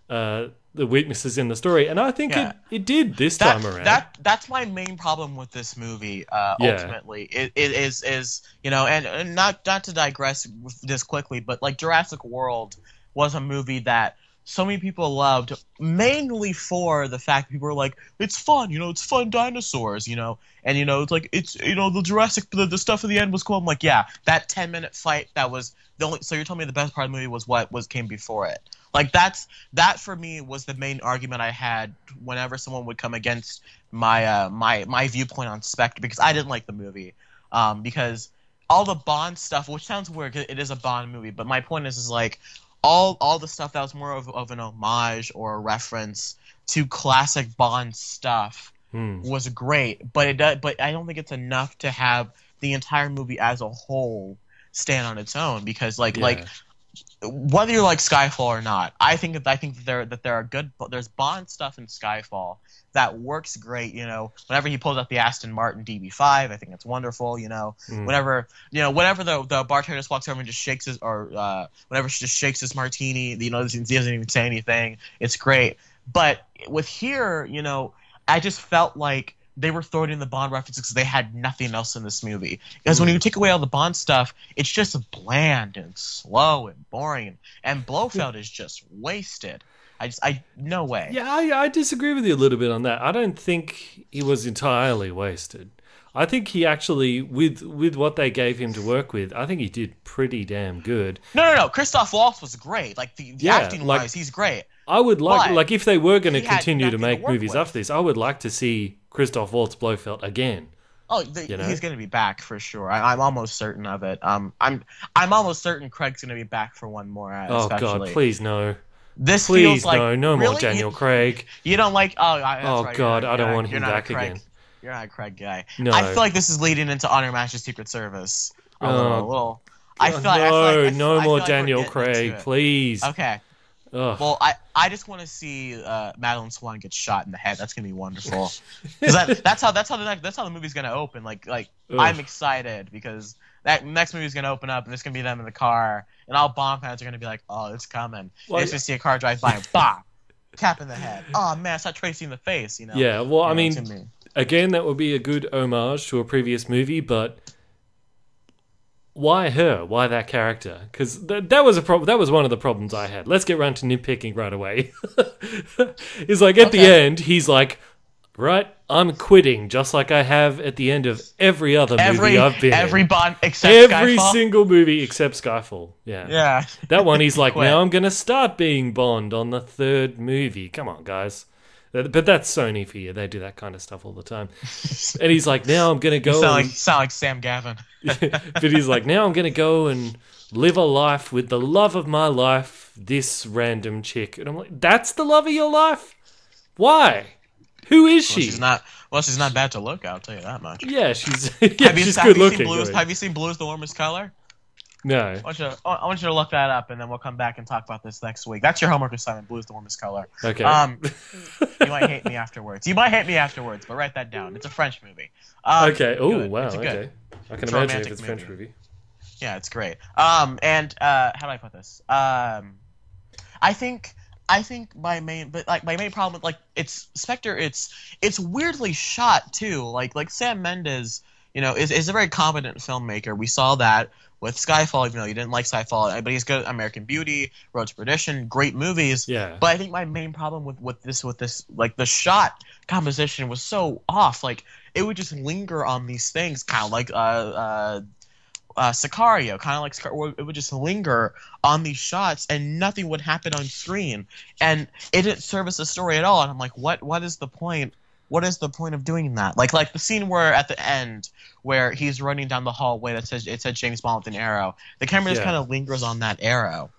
the weaknesses in the story? And I think it did this time around. That's my main problem with this movie. Ultimately, it is and not to digress with this quickly, but like Jurassic World was a movie that so many people loved, mainly for the fact that people were like, it's fun, it's fun dinosaurs, and it's like, it's, the Jurassic, the stuff at the end was cool. I'm like, yeah, that 10-minute fight, that was the only, so you're telling me the best part of the movie was what came before it. Like, that for me was the main argument I had whenever someone would come against my my viewpoint on Spectre, because I didn't like the movie, because all the Bond stuff, which sounds weird, 'cause it is a Bond movie, but my point is like, all the stuff that was more of an homage or a reference to classic Bond stuff was great, but I don't think it's enough to have the entire movie as a whole stand on its own, because like whether you like Skyfall or not, I think that there's Bond stuff in Skyfall that works great. Whenever he pulls out the Aston Martin DB5, I think it's wonderful. Whenever the bartender just walks over and just shakes his, or whenever she just shakes his martini, he doesn't even say anything. It's great. But with here, I just felt like they were throwing in the Bond references because they had nothing else in this movie. Because when you take away all the Bond stuff, it's just bland and slow and boring. And Blofeld is just wasted. No way. Yeah, I disagree with you a little bit on that. I don't think he was entirely wasted. I think he actually, with what they gave him to work with, I think he did pretty damn good. No. Christoph Waltz was great. Like, the acting-wise, he's great. I would like if they were going to he had continue to nothing make work movies with. after this, I would like to see Christoph Waltz Blofeld again. Oh, he's going to be back for sure. I'm almost certain of it. I'm almost certain Craig's going to be back for one more. Especially. God, please no. This Please feels like no really? more Daniel Craig. You don't like? Oh, God, I don't want him back again. You're not a Craig guy. No. I feel like this is leading into Honor Master's Secret Service. A little. No more Daniel Craig, please. Okay. Ugh. Well, I just want to see Madeline Swan get shot in the head. That's gonna be wonderful. Because that's how the movie's gonna open. Like I'm excited because that next movie's gonna open up and it's gonna be them in the car and all Bond fans are gonna be like, oh, it's coming. Well, and just see a car drive by and bam, cap in the head. Oh man, I saw Tracy in the face. Yeah. Well, I mean, again, that would be a good homage to a previous movie, but why her? Why that character? Because that was a problem. That was one of the problems I had. Let's get round to nitpicking right away. It's like at the end, he's like, right, I'm quitting, just like I have at the end of every other movie I've been every in. Bond except every Skyfall? single movie except Skyfall. Yeah. That one, he's like, now I'm gonna start being Bond on the third movie. Come on, guys. But that's Sony for you. They do that kind of stuff all the time. And he's like, now I'm going to go... You sound like Sam Gavin. But he's like, now I'm going to go and live a life with the love of my life, this random chick. And I'm like, that's the love of your life? Why? Who is she? She's not bad to look at, I'll tell you that much. Yeah, she's good looking. Have you seen Blue is the Warmest Color? No. I want you to look that up, and then we'll come back and talk about this next week. That's your homework assignment. Blue is the warmest color. Okay. You might hate me afterwards. But write that down. It's a French movie. Okay. Oh, good. wow. It's good. Okay. I can imagine if it's a French movie. Yeah, it's great. And how do I put this? I think my main problem with it's Spectre. It's weirdly shot too. Like Sam Mendes, is a very competent filmmaker. We saw that with Skyfall, even though you didn't like Skyfall, but he's good at American Beauty, Road to Perdition, great movies. Yeah. But I think my main problem with this, like the shot composition was so off. Like it would just linger on these things, kind of like Sicario, it would just linger on these shots and nothing would happen on screen, and it didn't service the story at all. And I'm like, what is the point? What is the point of doing that? Like the scene where at the end where he's running down the hallway that says James Bond with an arrow. The camera just kind of lingers on that arrow,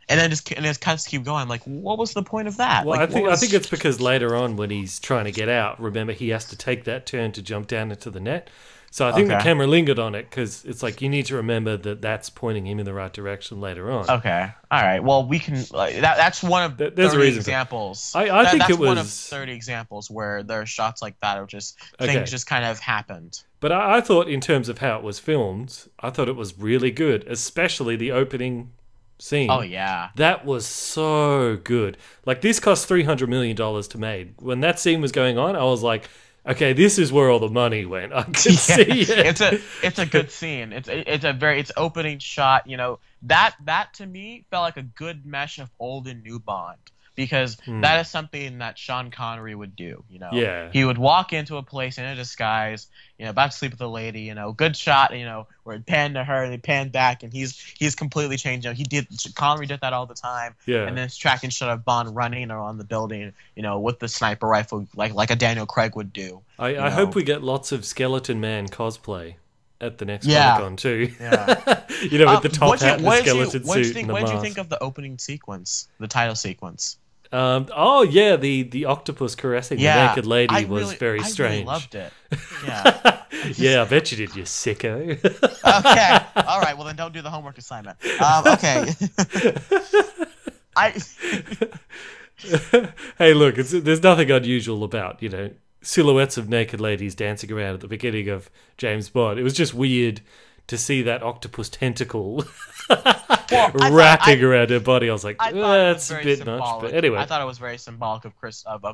and then just cuts keep going. I'm like, what was the point of that? Well, I think it's because later on when he's trying to get out, remember he has to take that turn to jump down into the net. So I think the camera lingered on it because it's like you need to remember that that's pointing him in the right direction later on. Okay, all right. Well, we can. That's one of 30 examples. I think it was one of 30 examples where there are shots like that of just things just kind of happened. But I thought, in terms of how it was filmed, I thought it was really good, especially the opening scene. Oh yeah, that was so good. Like, this cost $300 million to make. When that scene was going on, I was like, okay, this is where all the money went. I can see it. It's a good scene. It's opening shot. You know, that to me felt like a good mesh of old and new Bond, because that is something that Sean Connery would do. You know, he would walk into a place in a disguise, you know, about to sleep with a lady. You know, good shot. You know, where it panned to her and it panned back, and he's completely changed. You know, Connery did that all the time. Yeah. And then this tracking shot of Bond running around the building, you know, with the sniper rifle, like a Daniel Craig would do. I hope we get lots of Skeleton Man cosplay at the next Comic-Con too. Yeah. You know, with the top hat and the skeleton suit and the What mask. did you think of the opening sequence, the title sequence? The octopus caressing the naked lady was very strange. I really loved it. Yeah. Yeah, I bet you did, you sicko. Okay. All right. Well, then don't do the homework assignment. Okay. Hey, look, there's nothing unusual about, you know, silhouettes of naked ladies dancing around at the beginning of James Bond. It was just weird to see that octopus tentacle wrapping around her body. I was like, that's a bit much. But anyway, I thought it was very symbolic of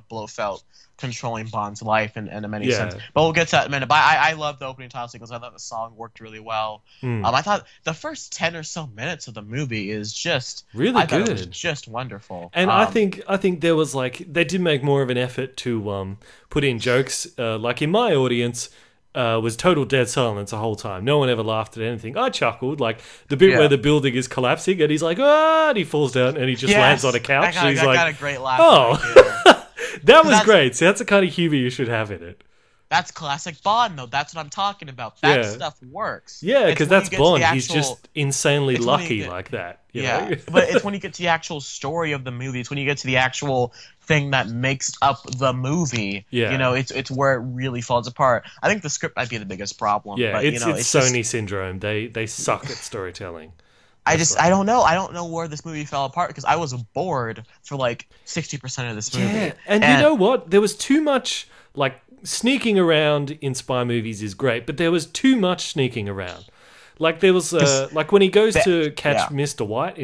Blofeld controlling Bond's life in many sense. But we'll get to that in a minute. But I love the opening title sequence. I thought the song worked really well. I thought the first 10 or so minutes of the movie is just really good. It was just wonderful. And I think there was they did make more of an effort to put in jokes. Like in my audience, was total dead silence the whole time. No one ever laughed at anything. I chuckled, like the bit where the building is collapsing and he's like, and he falls down and he just lands on a couch. I got a great laugh. That was great. See, that's the kind of humor you should have in it. That's classic Bond, though. That's what I'm talking about. That stuff works. Yeah, because that's Bond. He's just insanely lucky like that. You know? But it's when you get to the actual story of the movie. It's when you get to the actual thing that makes up the movie. Yeah. You know, it's where it really falls apart. I think the script might be the biggest problem. Yeah, but, it's Sony syndrome. They suck at storytelling. I don't know. I don't know where this movie fell apart because I was bored for like 60% of this movie. Yeah, and you know what? There was too much, like, sneaking around in spy movies is great, but there was too much sneaking around. Like, there was, like, when he goes to catch Mr. White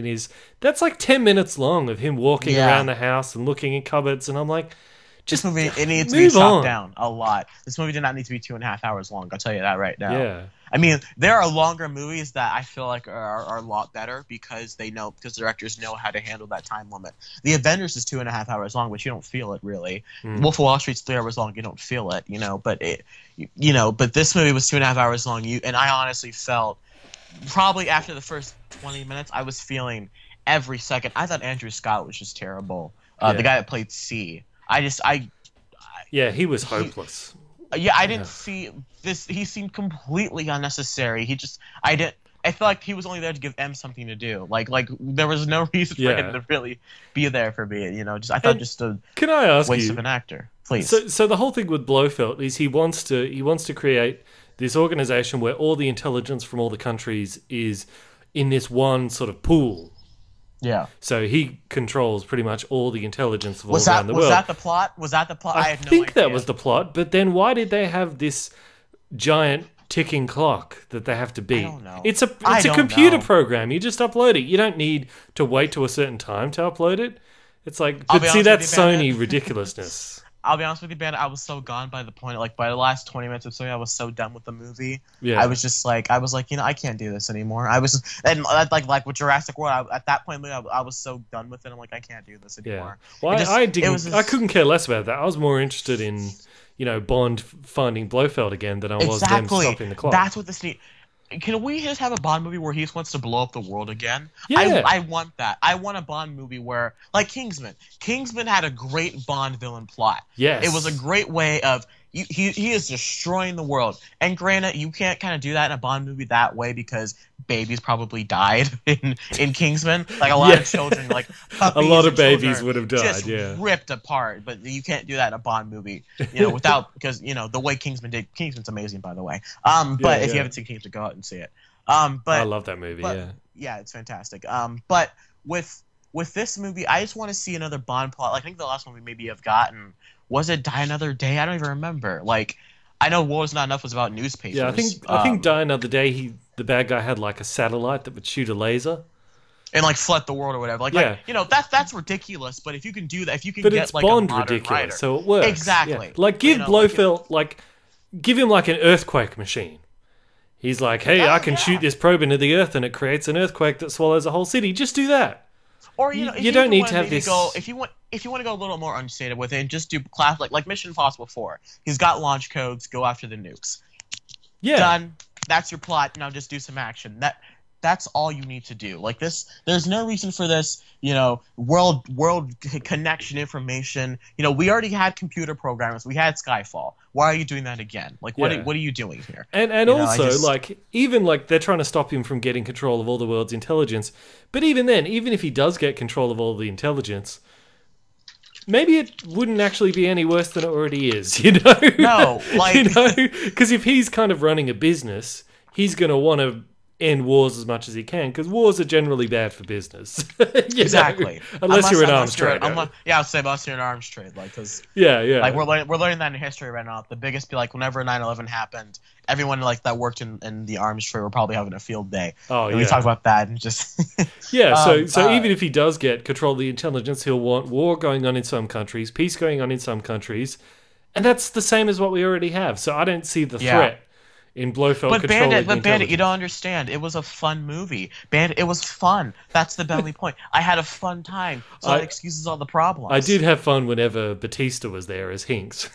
that's like 10 minutes long of him walking around the house and looking in cupboards, and I'm like, this movie, it needs to be chopped down a lot. This movie did not need to be 2.5 hours long. I'll tell you that right now. Yeah. I mean, there are longer movies that I feel like are a lot better because directors know how to handle that time limit. The Avengers is 2.5 hours long, but you don't feel it really. Wolf of Wall Street's 3 hours long, you don't feel it, you know. But but this movie was 2.5 hours long. And I honestly felt probably after the first 20 minutes, I was feeling every second. I thought Andrew Scott was just terrible. The guy that played C. He was hopeless. I didn't see this. He seemed completely unnecessary. I feel like he was only there to give M something to do. Like there was no reason for him to really be there for me. You know, can I ask waste you, of an actor, please. So the whole thing with Blofeld is he wants to create this organization where all the intelligence from all the countries is in this one sort of pool. Yeah. So he controls pretty much all the intelligence of all around the world. Was that the plot? I think that was the plot, but then why did they have this giant ticking clock that they have to beat? I don't know. It's a computer program. You just upload it. You don't need to wait to a certain time to upload it. It's like, but see, that's Sony ridiculousness. I'll be honest with you, Bandit. I was so gone by the point, like by the last 20 minutes or so, I was so done with the movie. Yeah. I was like, I can't do this anymore. Like with Jurassic World, at that point, I was so done with it. I'm like, I can't do this anymore. Yeah. Well, I couldn't care less about that. I was more interested in, Bond finding Blofeld again than I was them stopping the clock. That's what this need. Can we just have a Bond movie where he just wants to blow up the world again? Yeah. I want that. I want a Bond movie where, like Kingsman. Kingsman had a great Bond villain plot. Yes. It was a great way of, he is destroying the world. And granted, you can't kind of do that in a Bond movie that way because babies probably died in Kingsman. Like a lot of children, like a lot of babies would have died, just ripped apart. But you can't do that in a Bond movie, without because the way Kingsman did. Kingsman's amazing, by the way. But if you haven't seen Kingsman, go out and see it. But I love that movie. Yeah, it's fantastic. But with this movie, I just want to see another Bond plot. Like I think the last one we maybe have gotten was it Die Another Day? I don't even remember. Like I know War Is Not Enough was about newspapers. Yeah, I think Die Another Day. The bad guy had like a satellite that would shoot a laser and like flood the world or whatever. Like that's ridiculous. But if you can do that, if you can but get it's like Bond a modern ridiculous, writer, so it works. Exactly. Yeah. Like give Blofeld give him like an earthquake machine. He's like, hey, I can shoot this probe into the earth and it creates an earthquake that swallows a whole city. Just do that. Or you don't need to have this. If you want to go a little more unstated with it, and just do class like Mission Impossible 4. He's got launch codes. Go after the nukes. Yeah. Done. That's your plot. Now just do some action. That's all you need to do. Like this, there's no reason for this. World connection information. We already had computer programmers. We had Skyfall. Why are you doing that again? Like, what are you doing here? And also, even they're trying to stop him from getting control of all the world's intelligence. But even then, even if he does get control of all the intelligence, maybe it wouldn't actually be any worse than it already is. No, because if he's kind of running a business, he's going to want to end wars as much as he can, because wars are generally bad for business. Exactly. Unless you're an arms trader. I'll say unless you're an arms trade, because yeah. Like we're learning that in history right now. The biggest whenever 9/11 happened, everyone that worked in the arms trade were probably having a field day. Oh, and we talk about that and just so even if he does get control of the intelligence, he'll want war going on in some countries, peace going on in some countries, and that's the same as what we already have. So I don't see the threat in Blofeld controlling the intelligence. Bandit, you don't understand. It was a fun movie. Bandit, it was fun. That's the only point. I had a fun time, so that excuses all the problems. I did have fun whenever Batista was there as Hinks.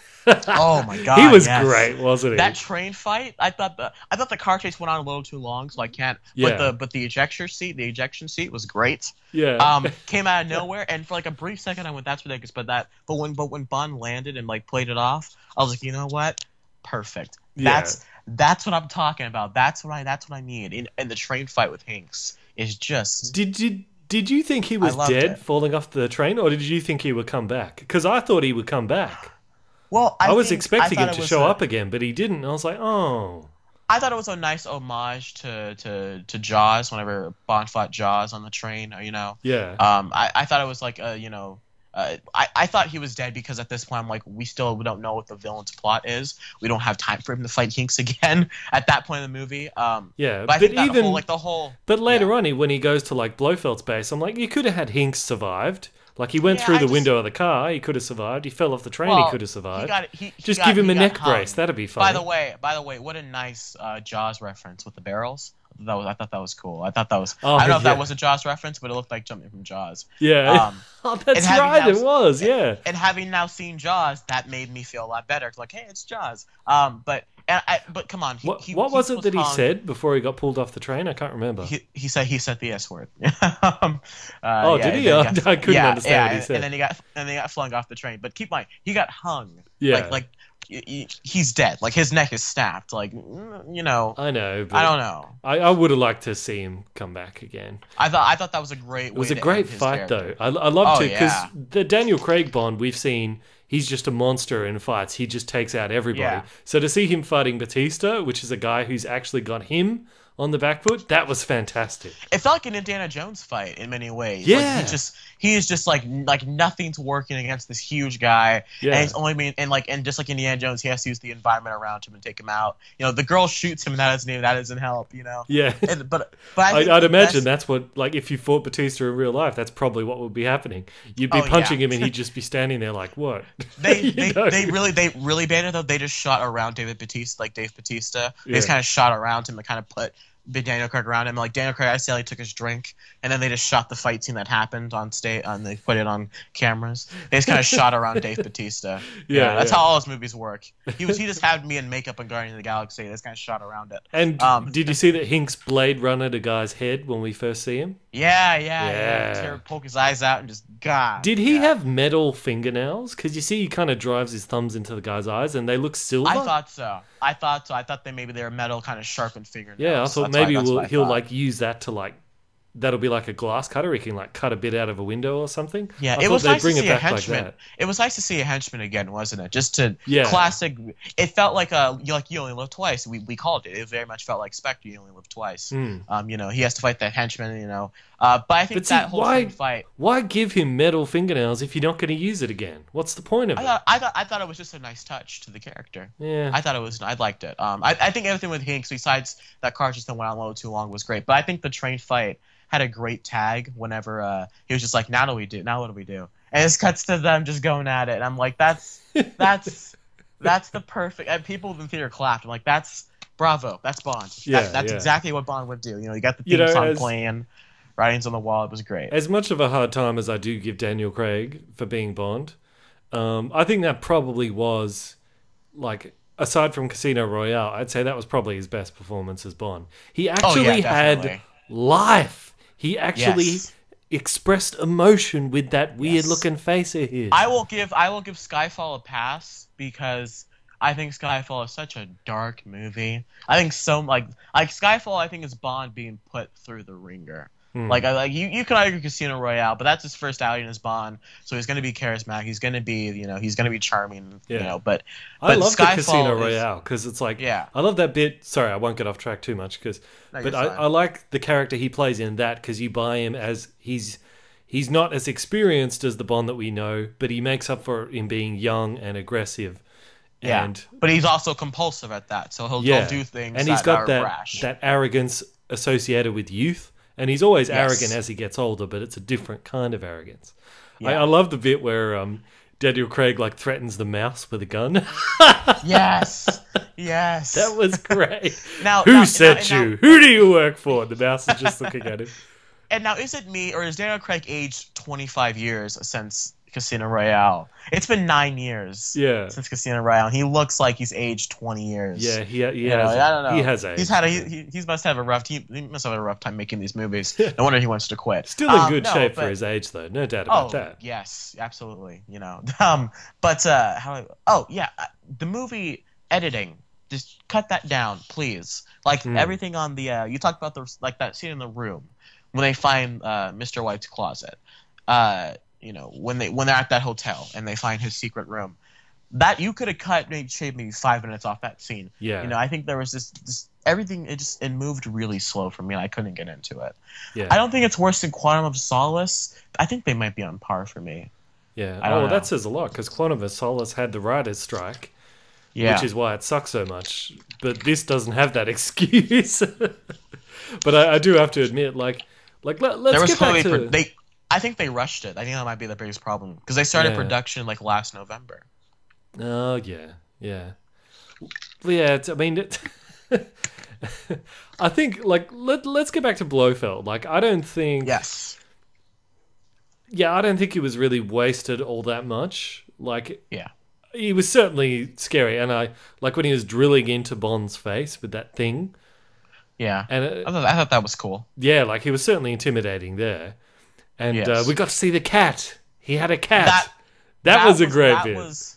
Oh my god, he was great, wasn't he? That train fight, I thought the car chase went on a little too long, so I can't. Yeah. But the ejection seat was great. Yeah. Came out of nowhere, and for like a brief second, I went, "That's ridiculous." But when Bond landed and played it off, I was like, you know what? Perfect. That's what I'm talking about. That's what I need. And the train fight with Hinks is just. Did you think he was dead falling off the train, or did you think he would come back? Because I thought he would come back. Well, I was expecting him to show up again, but he didn't. I was like, oh. I thought it was a nice homage to Jaws whenever Bond fought Jaws on the train. Yeah. I thought it was like I thought he was dead because at this point I'm like, we don't know what the villain's plot is. We don't have time for him to fight Hinks again at that point in the movie. Yeah, but I think even the whole. But later on, when he goes to Blofeld's base, I'm like, you could have had Hinks survived. Like he went through the window of the car, he could have surved. He fell off the train, he could have survived. Just give him a neck brace, that'd be fun. By the way, what a nice Jaws reference with the barrels. I thought that was cool. I thought that was. I don't know if that was a Jaws reference, but it looked like jumping from Jaws. Yeah. That's right. It was. Yeah. And having now seen Jaws, that made me feel a lot better. Like, hey, it's Jaws. But come on. What was it that he said before he got pulled off the train? I can't remember. He said the S word. Did he? I couldn't understand what he said. And then he got flung off the train. But keep in mind, he got hung. Yeah. Like he's dead. Like his neck is snapped. Like I know. I know. But I don't know. I would have liked to see him come back again. I thought that was a great. It was a great fight though. I loved it because the Daniel Craig Bond we've seen. He's just a monster in fights. He just takes out everybody. Yeah. So to see him fighting Batista, which is a guy who's actually got him on the back foot, that was fantastic. It felt like an Indiana Jones fight in many ways. Yeah. Like he is just like nothing's working against this huge guy. Yeah. And he's only and just like Indiana Jones, he has to use the environment around him and take him out. The girl shoots him and that doesn't help, Yeah. But I'd imagine that's what, if you fought Batista in real life, that's probably what would be happening. You'd be punching him and he'd just be standing there like, what? They really banned it though. They just shot around Dave Batista. They just kind of shot around him and kind of put Daniel Craig around him. Like Daniel Craig accidentally took his drink, and then they just shot the fight scene that happened on stage, and they put it on cameras. They just kind of shot around Dave Bautista. That's how all his movies work. He just had me in makeup and Guardians of the Galaxy. They just kind of shot around it. And did you see that Hinks Blade Runner the guy's head when we first see him? Yeah. Poke his eyes out and just Did he have metal fingernails? Because you see, he kind of drives his thumbs into the guy's eyes, and they look silver. I thought so. I thought maybe they were metal, kind of sharpened fingernails. Yeah, I thought maybe he'll like use that to like. That'll be like a glass cutter. He can like cut a bit out of a window or something. Yeah, it was nice to see a henchman. It was nice to see a henchman again, wasn't it? Just to classic. It felt like you only live twice. We called it. It very much felt like Spectre. You only live twice. He has to fight that henchman. But I think whole fight. Why give him metal fingernails if you're not going to use it again? What's the point of it? I thought it was just a nice touch to the character. Yeah, I liked it. I think everything with Hinks, besides that car just went on a little too long, was great. But I think the train fight had a great tag whenever he was just like, now what do we do? And it just cuts to them just going at it. And I'm like, that's the perfect. And people in the theater clapped. I'm like, that's bravo. That's Bond. That's exactly what Bond would do. You got the theme song playing, writings on the wall. It was great. As much of a hard time as I do give Daniel Craig for being Bond, I think that probably was, like, aside from Casino Royale, I'd say that was probably his best performance as Bond. He actually had life. He actually expressed emotion with that weird-looking face of his. I will give Skyfall a pass because I think Skyfall is such a dark movie. I think Skyfall, I think, is Bond being put through the ringer. Like you could argue Casino Royale, but that's his first outing as Bond, so he's going to be charismatic. He's going to be charming. But I love the Casino Royale because it's like I love that bit. Sorry, I won't get off track too much but I like the character he plays in that because you buy him as he's not as experienced as the Bond that we know, but he makes up for it in being young and aggressive. But he's also compulsive at that, so he'll do things. And he's got that arrogance associated with youth. And he's always arrogant as he gets older, but it's a different kind of arrogance. I love the bit where Daniel Craig like threatens the mouse with a gun. Yes. That was great. Who sent you? Who do you work for? The mouse is just looking at him. And now, is it me, or is Daniel Craig aged 25 years since Casino Royale? It's been 9 years since Casino Royale. He looks like he's aged 20 years. Yeah, he has. I don't know. He has aged. He must have a rough time making these movies. No wonder he wants to quit. Still in good shape for his age, though. No doubt about that. Yes, absolutely. The movie editing. Just cut that down, please. Like everything on the. You talked about that scene in the room when they find Mr. White's closet. When they're at that hotel and they find his secret room, that you could have cut maybe 5 minutes off that scene. I think there was this everything. It moved really slow for me, and I couldn't get into it. I don't think it's worse than Quantum of Solace. I think they might be on par for me. That says a lot because Quantum of Solace had the writer's strike, which is why it sucks so much. But this doesn't have that excuse. But I do have to admit, let's get back to. I think they rushed it. I think that might be the biggest problem because they started production last November. Oh yeah. I mean, I think let's get back to Blofeld. I don't think. Yes. Yeah, I don't think he was really wasted all that much. He was certainly scary, and I like when he was drilling into Bond's face with that thing. Yeah, and I thought that was cool. Yeah, he was certainly intimidating there. And we got to see the cat. He had a cat. That was a great bit.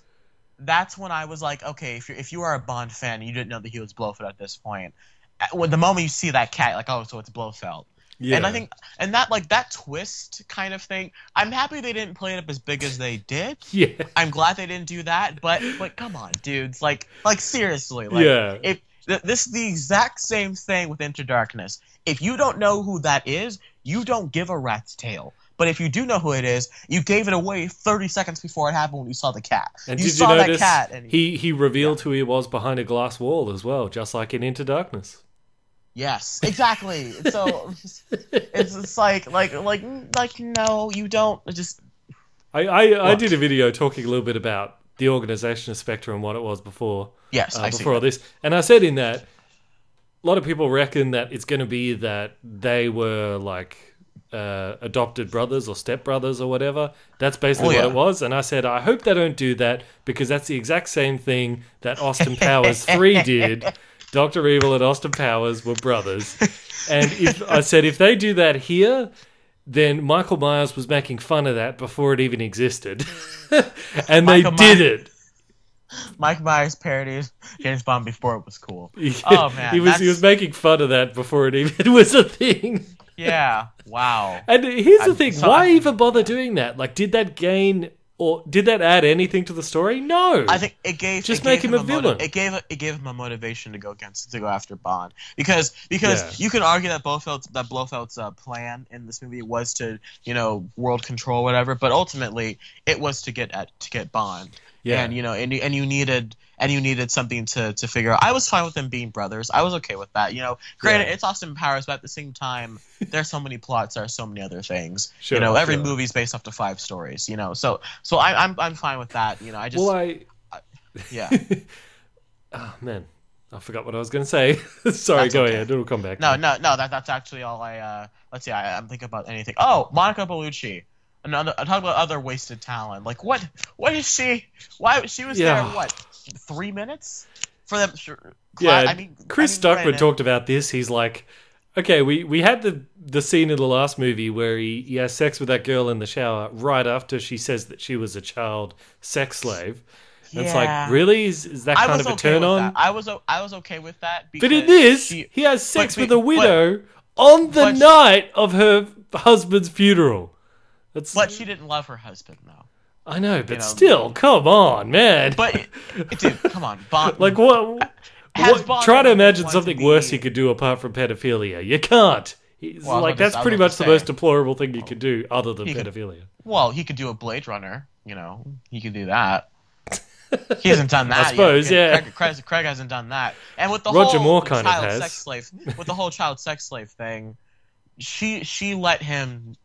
That's when I was like, okay, if you are a Bond fan and you didn't know that he was Blofeld at this point, the moment you see that cat, so it's Blofeld. Yeah. And I think, and that twist kind of thing, I'm happy they didn't play it up as big as they did. Yeah. I'm glad they didn't do that, but come on, dudes, seriously, this is the exact same thing with Into Darkness. If you don't know who that is, you don't give a rat's tail. But if you do know who it is, you gave it away 30 seconds before it happened when you saw the cat. And you saw that cat. And he revealed who he was behind a glass wall as well, just like in Into Darkness. Yes, exactly. So it's no, you don't. Just I did a video talking a little bit about the organization of Spectre and what it was before. Yes, before all this, and I said in that, lot of people reckon that it's going to be that they were like adopted brothers or stepbrothers or whatever. That's basically what it was. And I said, I hope they don't do that, because that's the exact same thing that Austin Powers 3 did. Dr. Evil and Austin Powers were brothers. And I said, if they do that here, then Michael Myers was making fun of that before it even existed. And they did it. Mike Myers parodied James Bond before it was cool. Yeah, oh man, he was making fun of that before it even was a thing. Yeah, wow. And here's the thing: why even bother doing that? Like, did that gain or did that add anything to the story? No. I think it gave make him a villain. It gave him a motivation to go after Bond because you can argue that Blofeld's plan in this movie was to world control whatever, but ultimately it was to get Bond. Yeah. And you needed something to figure out. I was fine with them being brothers. I was okay with that. Granted, it's Austin Powers, but at the same time, there's so many plots, there are so many other things. Sure, every movie's based off to 5 stories. So I'm fine with that. Yeah. Oh man, I forgot what I was going to say. Sorry, that's go ahead. It'll come back. No. That's actually all I. Let's see. I'm thinking about anything. Oh, Monica Bellucci. Talk about other wasted talent. Like what is she? Why she was there? What 3 minutes for them? Yeah, Chris Stuckman talked about this. He's like, okay, we had the scene in the last movie where he has sex with that girl in the shower right after she says that she was a child sex slave. Yeah. It's like, really? Is that kind of a turn on? I was okay with that. But in this, he has sex with a widow on the night of her husband's funeral. But she didn't love her husband, though. I know, but still, come on, man. But, dude, come on. Bond, like, what try to imagine something worse he could do apart from pedophilia. You can't. That's pretty much the most deplorable thing you could do other than pedophilia. Well, he could do a Blade Runner. He could do that. He hasn't done that I suppose, yet. Craig hasn't done that. And with the Roger whole Moore kind of has. Sex slave, with the whole child sex slave thing, she let him,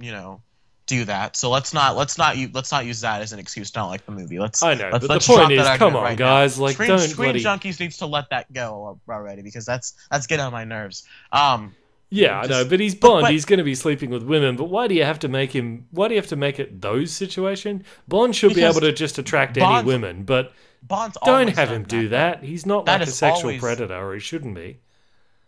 do that. So let's not use that as an excuse. Not like the movie. I know, but the point is, come on, guys. Like, Screen Junkies needs to let that go already because that's getting on my nerves. Yeah, I know, but he's Bond. He's going to be sleeping with women. But why do you have to make him? Why do you have to make it those situations? Bond should be able to just attract any women, but don't have him do that. He's not like a sexual predator, or he shouldn't be.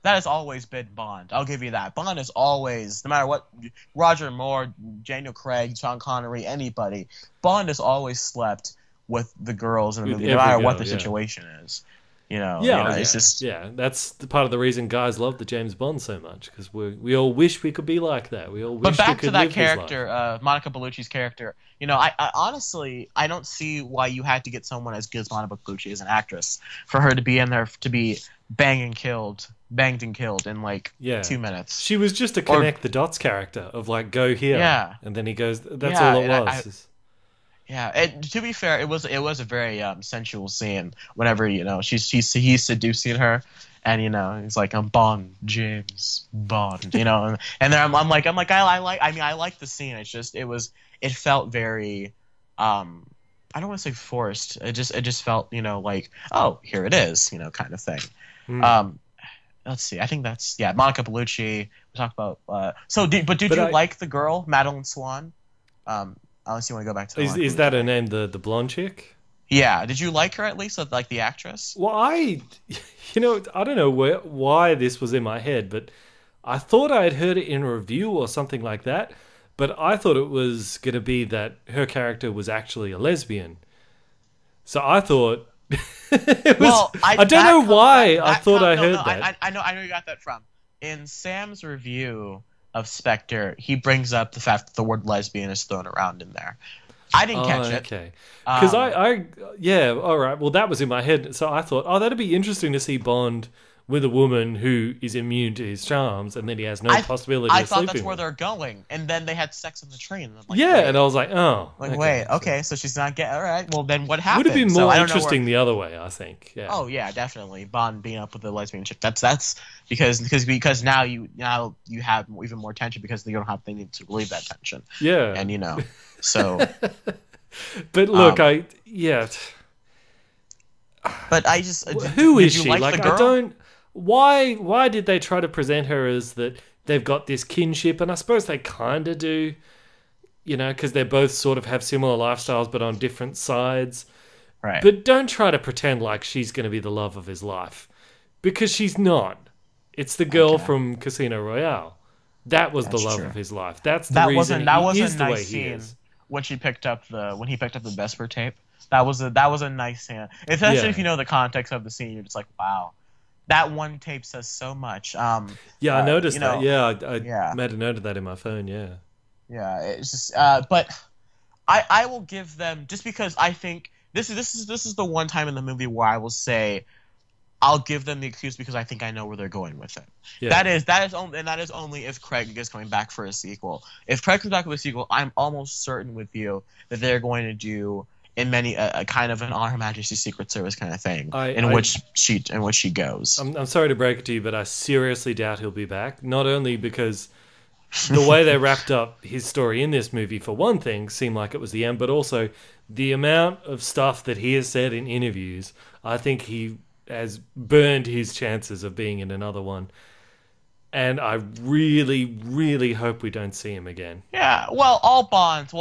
That has always been Bond. I'll give you that. Bond is always, no matter what, Roger Moore, Daniel Craig, Sean Connery, anybody, Bond has always slept with the girls in the movie, no matter what the situation is. It's just that's part of the reason guys love the James Bond so much, because we all wish we could be like that. We all wish we could live his life. But back to that character, Monica Bellucci's character. I honestly I don't see why you had to get someone as good as Monica Bellucci as an actress for her to be in there to be banged and killed in like 2 minutes. She was just a connect the dots character of like, go here, and then he goes. That's all it was. To be fair, it was a very sensual scene. Whenever he's seducing her, and he's like, I'm Bond, James Bond, and then I'm like I like the scene. It's just it felt very I don't want to say forced. It just felt like, oh, here it is, kind of thing. Let's see. I think that's Monica Bellucci. We talked about. Did you like the girl, Madeline Swan? Unless you want to go back to is that her name, the blonde chick? Yeah. Did you like her at least, like the actress? Well, I don't know why this was in my head, but I thought I had heard it in a review or something like that. But I thought it was going to be that her character was actually a lesbian. So I thought. I don't know why I thought I heard that. I know you got that from. In Sam's review of Spectre, he brings up the fact that the word lesbian is thrown around in there. I didn't catch it. Okay. Because all right. Well, that was in my head. So I thought, that'd be interesting to see Bond with a woman who is immune to his charms, and then he has no possibility of sleeping. I thought that's where they're going, and then they had sex on the train. And I'm like, and I was like, oh. Okay, so she's not getting... All right, well, then what happened? Would have been more interesting the other way, I think. Yeah. Oh, yeah, definitely. Bond being up with a lesbian chick. That's because now you have even more tension because you don't have anything to relieve that tension. Yeah. And, so... But look, But I just... who is she? Like, the girl? why did they try to present her as that they've got this kinship? And I suppose they kind of do, you know, because they both sort of have similar lifestyles but on different sides. Right. But don't try to pretend like she's going to be the love of his life, because she's not. It's the girl from Casino Royale. That was the love of his life. That's the reason he is the way he is. When he picked up the Vesper tape. That was a nice scene. Especially if you know the context of the scene, you're just like, wow. That one tape says so much. I noticed that. I made a note of that in my phone, yeah. Yeah, it's just but I will give them, just because I think this is the one time in the movie where I will say I'll give them the excuse because I think I know where they're going with it. Yeah. That is only if Craig is coming back for a sequel. If Craig comes back with a sequel, I'm almost certain with you that they're going to do a kind of an On Her Majesty's Secret Service kind of thing in which she goes. I'm sorry to break it to you, but I seriously doubt he'll be back. Not only because the way they wrapped up his story in this movie, for one thing, seemed like it was the end, but also the amount of stuff that he has said in interviews, I think he has burned his chances of being in another one. And I really, really hope we don't see him again. Yeah, well, all Bonds,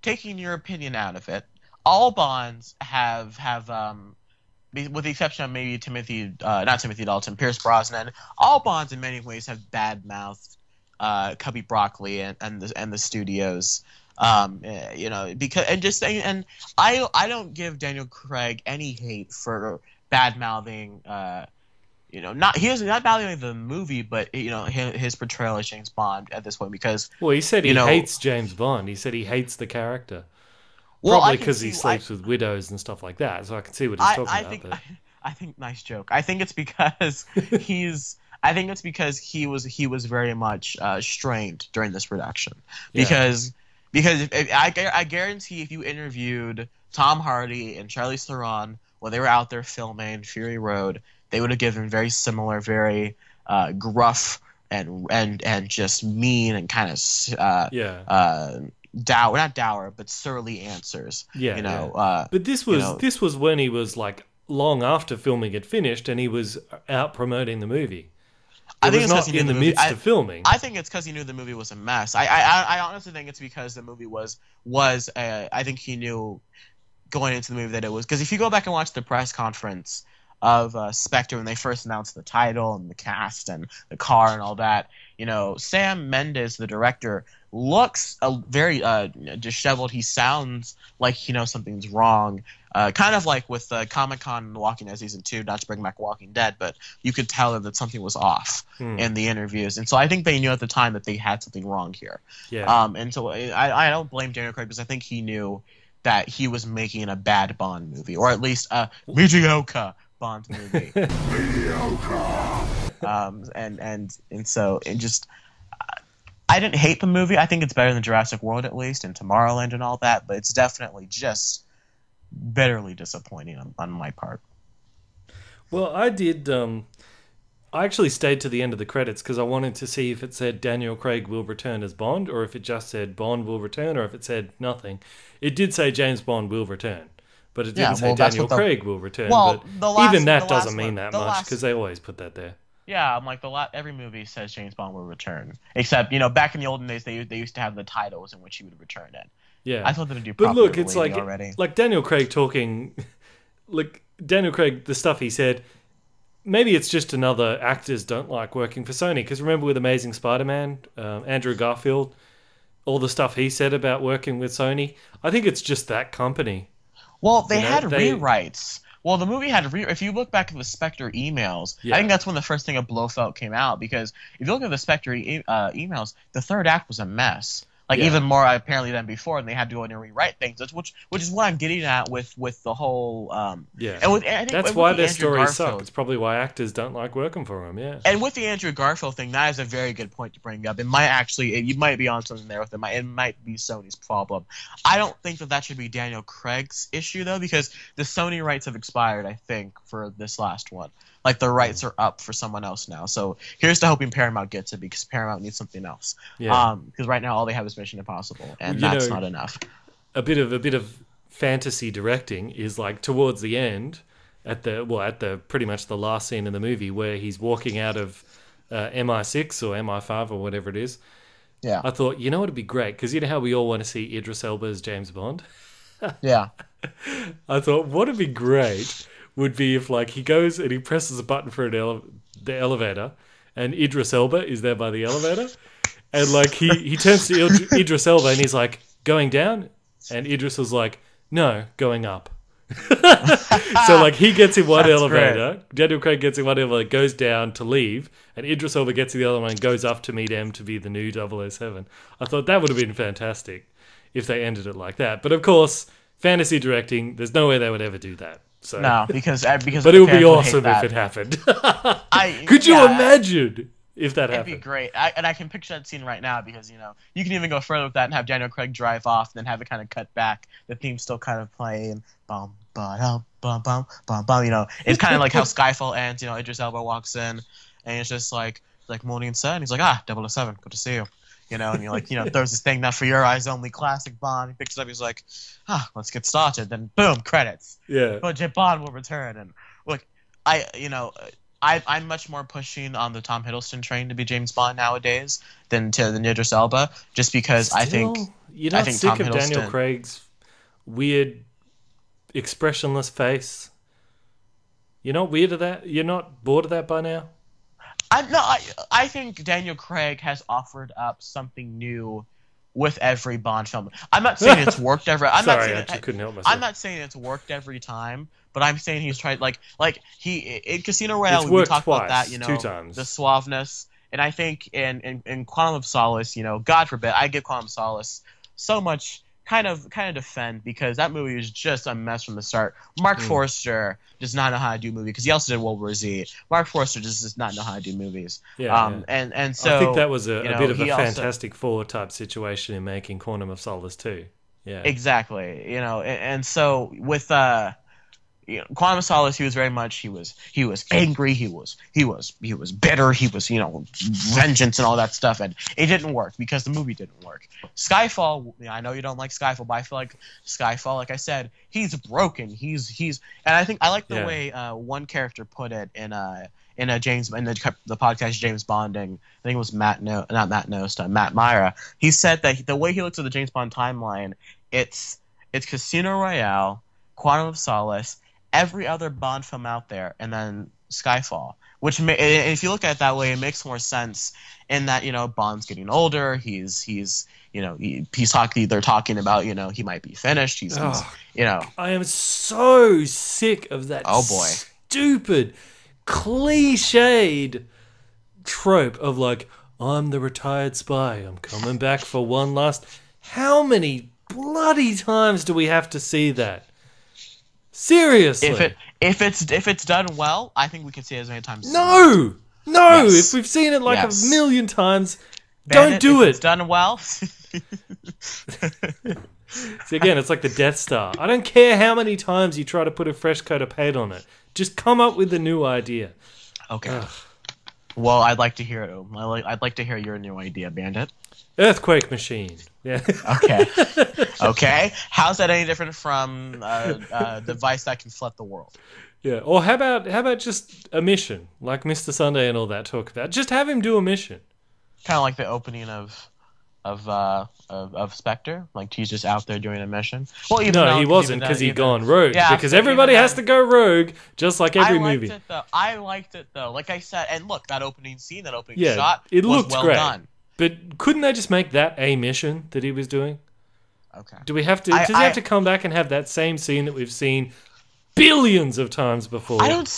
taking your opinion out of it, all Bonds have with the exception of maybe not Timothy Dalton, Pierce Brosnan, all Bonds in many ways have bad-mouthed Cubby Broccoli and the studios, because I don't give Daniel Craig any hate for bad-mouthing, he's not bad-mouthing the movie, but his portrayal as James Bond at this point, because he said he hates James Bond. He said he hates the character, probably because he sleeps with widows and stuff like that. So I can see what he's talking about. I think nice joke. I think it's because he was very much strained during this production. Because I guarantee if you interviewed Tom Hardy and Charlize Theron while they were out there filming Fury Road, they would have given very similar, very gruff and just mean and kind of not dour, but surly answers. But this was when he was like long after filming had finished, and he was out promoting the movie. I think it's not in the midst of filming. I think it's because he knew the movie was a mess. I honestly think it's because the movie was I think he knew going into the movie that it was, because if you go back and watch the press conference of Spectre when they first announced the title and the cast and the car and all that, Sam Mendes, the director, looks very disheveled. He sounds like he knows something's wrong. Kind of like with Comic-Con and Walking Dead Season 2, not to bring back Walking Dead, but you could tell that something was off in the interviews. And so I think they knew at the time that they had something wrong here. Yeah. And so I don't blame Daniel Craig, because I think he knew that he was making a bad Bond movie, or at least a mediocre Bond movie. Mediocre! I didn't hate the movie. I think it's better than Jurassic World, at least, and Tomorrowland and all that, but it's definitely just bitterly disappointing on my part. Well, I did. I actually stayed to the end of the credits because I wanted to see if it said Daniel Craig will return as Bond, or if it just said Bond will return, or if it said nothing. It did say James Bond will return, but it didn't say Daniel Craig will return. But even that doesn't mean that much, because they always put that there. Yeah, I'm like, every movie says James Bond will return, except back in the olden days they used to have the titles in which he would return in. Yeah, I thought they would do. But look, it's like already. Like Daniel Craig talking, like Daniel Craig, the stuff he said. Maybe it's just another actors don't like working for Sony, because remember with Amazing Spider-Man, Andrew Garfield, all the stuff he said about working with Sony. I think it's just that company. Well, they had rewrites. Well, the movie had if you look back at the Spectre emails, I think that's when the first thing of Blofeld came out, because if you look at the Spectre emails, the third act was a mess. Even more apparently than before, and they had to go in and rewrite things. Which is what I'm getting at with the whole. And that's why their stories suck. It's probably why actors don't like working for them. Yeah. And with the Andrew Garfield thing, that is a very good point to bring up. It might actually, you might be on something there with it. It might be Sony's problem. I don't think that should be Daniel Craig's issue though, because the Sony rights have expired. I think for this last one. The rights are up for someone else now. So here's to hoping Paramount gets it, because Paramount needs something else. Yeah. Because right now all they have is Mission Impossible, and that's not enough. A bit of fantasy directing is towards the end, at the pretty much the last scene in the movie where he's walking out of MI6 or MI5 or whatever it is. Yeah. I thought, you know, it'd be great because you know how we all want to see Idris Elba as James Bond. Yeah. I thought what would be great would be if like he goes and he presses a button for the elevator, and Idris Elba is there by the elevator, and like he turns to Idris Elba and he's like, going down, and Idris was like, no, going up. So like he gets in one elevator, great. Daniel Craig gets in one elevator, goes down to leave, and Idris Elba gets in the other one and goes up to meet M to be the new 007. I thought that would have been fantastic if they ended it like that. But of course, fantasy directing, there's no way they would ever do that. So no, because but it would be awesome if it happened. Could you imagine if that happened? It'd be great. I can picture that scene right now because, you know, you can even go further with that and have Daniel Craig drive off and then have it kind of cut back. The theme's still kind of playing. Bum, ba-dum, bum, bum, bum, bum, you know, it's kind of like how Skyfall ends. You know, Idris Elba walks in and it's just like morning sun. He's like, 007, good to see you. You know, and you're like, you know, there's this thing, not for your eyes only, classic Bond. He picks it up, he's like, let's get started. Then boom, credits. Yeah. But Bond will return. And look, I'm much more pushing on the Tom Hiddleston train to be James Bond nowadays than Idris Elba, just because I think you're not sick of Daniel Craig's weird, expressionless face. You're not weird of that. You're not bored of that by now. I think Daniel Craig has offered up something new with every Bond film. I'm not saying it's worked every. I couldn't help myself. I'm not saying it's worked every time, but I'm saying he's tried. Like he in Casino Royale, we talked about that. You know, 2 times. The suaveness, and I think in Quantum of Solace, you know, God forbid, I give Quantum of Solace so much kind of defend because that movie was just a mess from the start. Mark Forster does not know how to do movies because he also did World War Z. Mark Forster just does not know how to do movies. Yeah. And so I think that was a bit of a Fantastic Four type situation in making Quantum of Solace too. Yeah. Exactly. You know, and so with Quantum of Solace, he was very much he was angry, he was bitter, he was, you know, vengeance and all that stuff, and it didn't work because the movie didn't work. Skyfall, I know you don't like Skyfall, but I feel like Skyfall, like I said, he's broken. He's and I think I like the way one character put it in the podcast James Bonding. I think it was Matt Myra. He said that the way he looks at the James Bond timeline, it's Casino Royale, Quantum of Solace, every other Bond film out there, and then Skyfall. Which, if you look at it that way, it makes more sense in that, you know, Bond's getting older. He's you know, they're talking about, you know, he might be finished. He's you know. I am so sick of that. Oh boy. Stupid, cliched trope of like, I'm the retired spy. I'm coming back for one last. How many bloody times do we have to see that? Seriously. If it's done well, I think we can see it as many times. No. Yes. If we've seen it like a million times, don't do it. It's done well. See, again, it's like the Death Star. I don't care how many times you try to put a fresh coat of paint on it. Just come up with a new idea. Okay. Ugh. Well, I'd like to hear it. I'd like to hear your new idea, Bandit. Earthquake machine. Yeah. Okay. Okay. How's that any different from a device that can flood the world? Yeah. Or how about just a mission, like Mr. Sunday and all that talk about? Just have him do a mission. Kind of like the opening of Spectre, like he's just out there doing a mission. Well, he wasn't because he'd gone rogue. Yeah, because everybody has to go rogue, just like every movie. I liked it though. Like I said, and look, that opening scene, that opening shot, it was looked well great. done. But couldn't they just make that a mission that he was doing? Okay. Do we have to? Does he have to come back and have that same scene that we've seen billions of times before? I don't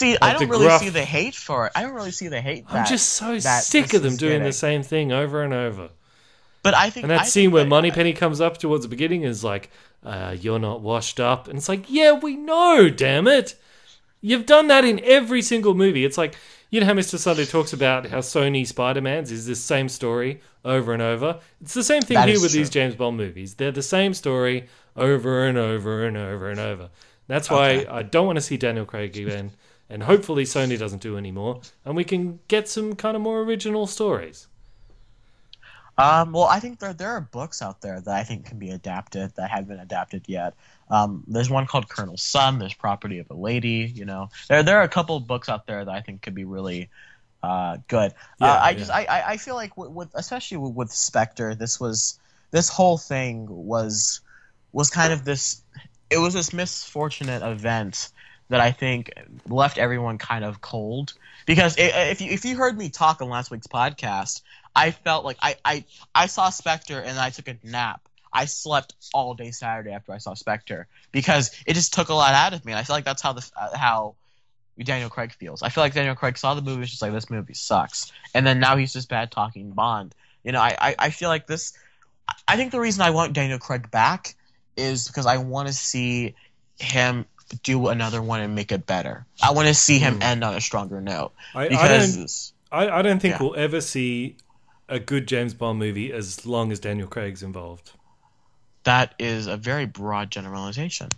really see the hate for it. I don't really see the hate. I'm just so sick of them doing the same thing over and over. But I think, and that scene where Moneypenny comes up towards the beginning is like, "You're not washed up," and it's like, "Yeah, we know, damn it! You've done that in every single movie." It's like, you know how Mr. Sunday talks about how Sony Spider-Man's is this same story over and over. It's the same thing here with these James Bond movies. They're the same story over and over and over and over. That's why I don't want to see Daniel Craig again, and hopefully Sony doesn't do anymore, and we can get some kind of more original stories. Well, I think there are books out there that I think can be adapted that haven't been adapted yet. There's one called Colonel Sun. There's Property of a Lady. There are a couple of books out there that I think could be really good. I feel like especially with Spectre, this whole thing was kind of this. It was this misfortunate event that I think left everyone kind of cold. Because if you heard me talk on last week's podcast, I felt like I saw Spectre and I took a nap. I slept all day Saturday after I saw Spectre because it just took a lot out of me. And I feel like that's how Daniel Craig feels. I feel like Daniel Craig saw the movie, was just like, this movie sucks, and then now he's just bad talking Bond. I feel like this. I think the reason I want Daniel Craig back is because I want to see him do another one and make it better. I want to see him end on a stronger note. I don't think we'll ever see a good James Bond movie as long as Daniel Craig's involved. That is a very broad generalization.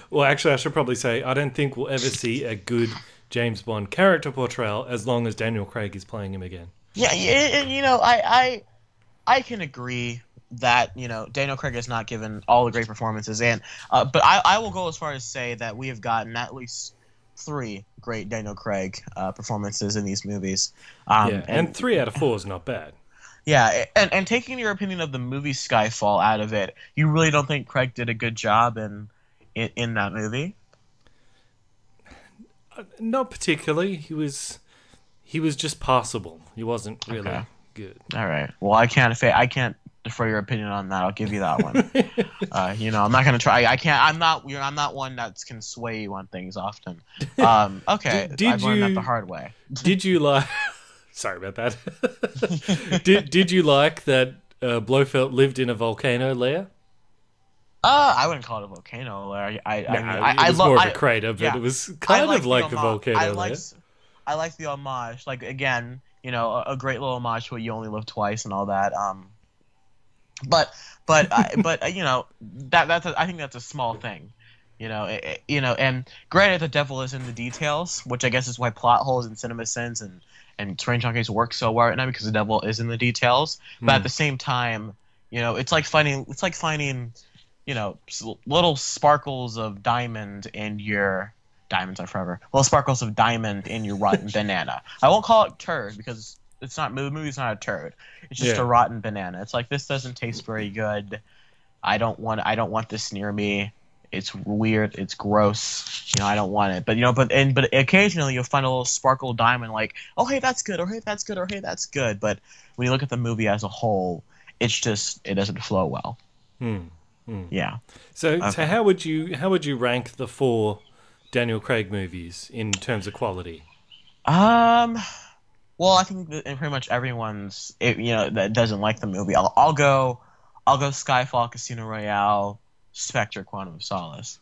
Well, actually, I should probably say I don't think we'll ever see a good James Bond character portrayal as long as Daniel Craig is playing him again. Yeah, I can agree that Daniel Craig has not given all the great performances, but I will go as far as say that we have gotten at least 3 great Daniel Craig performances in these movies. And 3 out of 4 is not bad. Yeah, and taking your opinion of the movie Skyfall out of it, you really don't think Craig did a good job in that movie? Not particularly. He was just passable. He wasn't really good. All right. Well, I can't defer your opinion on that. I'll give you that one. I'm not gonna try. I can't. I'm not one that can sway you on things often. Okay. I've learned that the hard way. Did you like? Sorry about that. Did you like that Blofeld lived in a volcano lair? I wouldn't call it a volcano lair. It was more of a crater, but it was kind of like a volcano lair. I like the homage. Like, again, a great little homage to what You Only Live Twice and all that. But that's I think that's a small thing. And granted, the devil is in the details, which I guess is why Plot Holes and CinemaSins and Strange Monkeys work so well right now, because the devil is in the details. But at the same time, it's like finding little sparkles of diamond in your diamonds are forever. Little sparkles of diamond in your rotten banana. I won't call it turd because it's not. The movie's not a turd. It's just a rotten banana. It's like, this doesn't taste very good. I don't want this near me. It's weird. It's gross. I don't want it. But occasionally you'll find a little sparkle diamond, like, oh hey, that's good, or hey, that's good, or hey, that's good. But when you look at the movie as a whole, it doesn't flow well. Yeah. So how would you rank the 4 Daniel Craig movies in terms of quality? Well, I think that pretty much everyone's that doesn't like the movie. I'll go Skyfall, Casino Royale, Spectre, Quantum of Solace.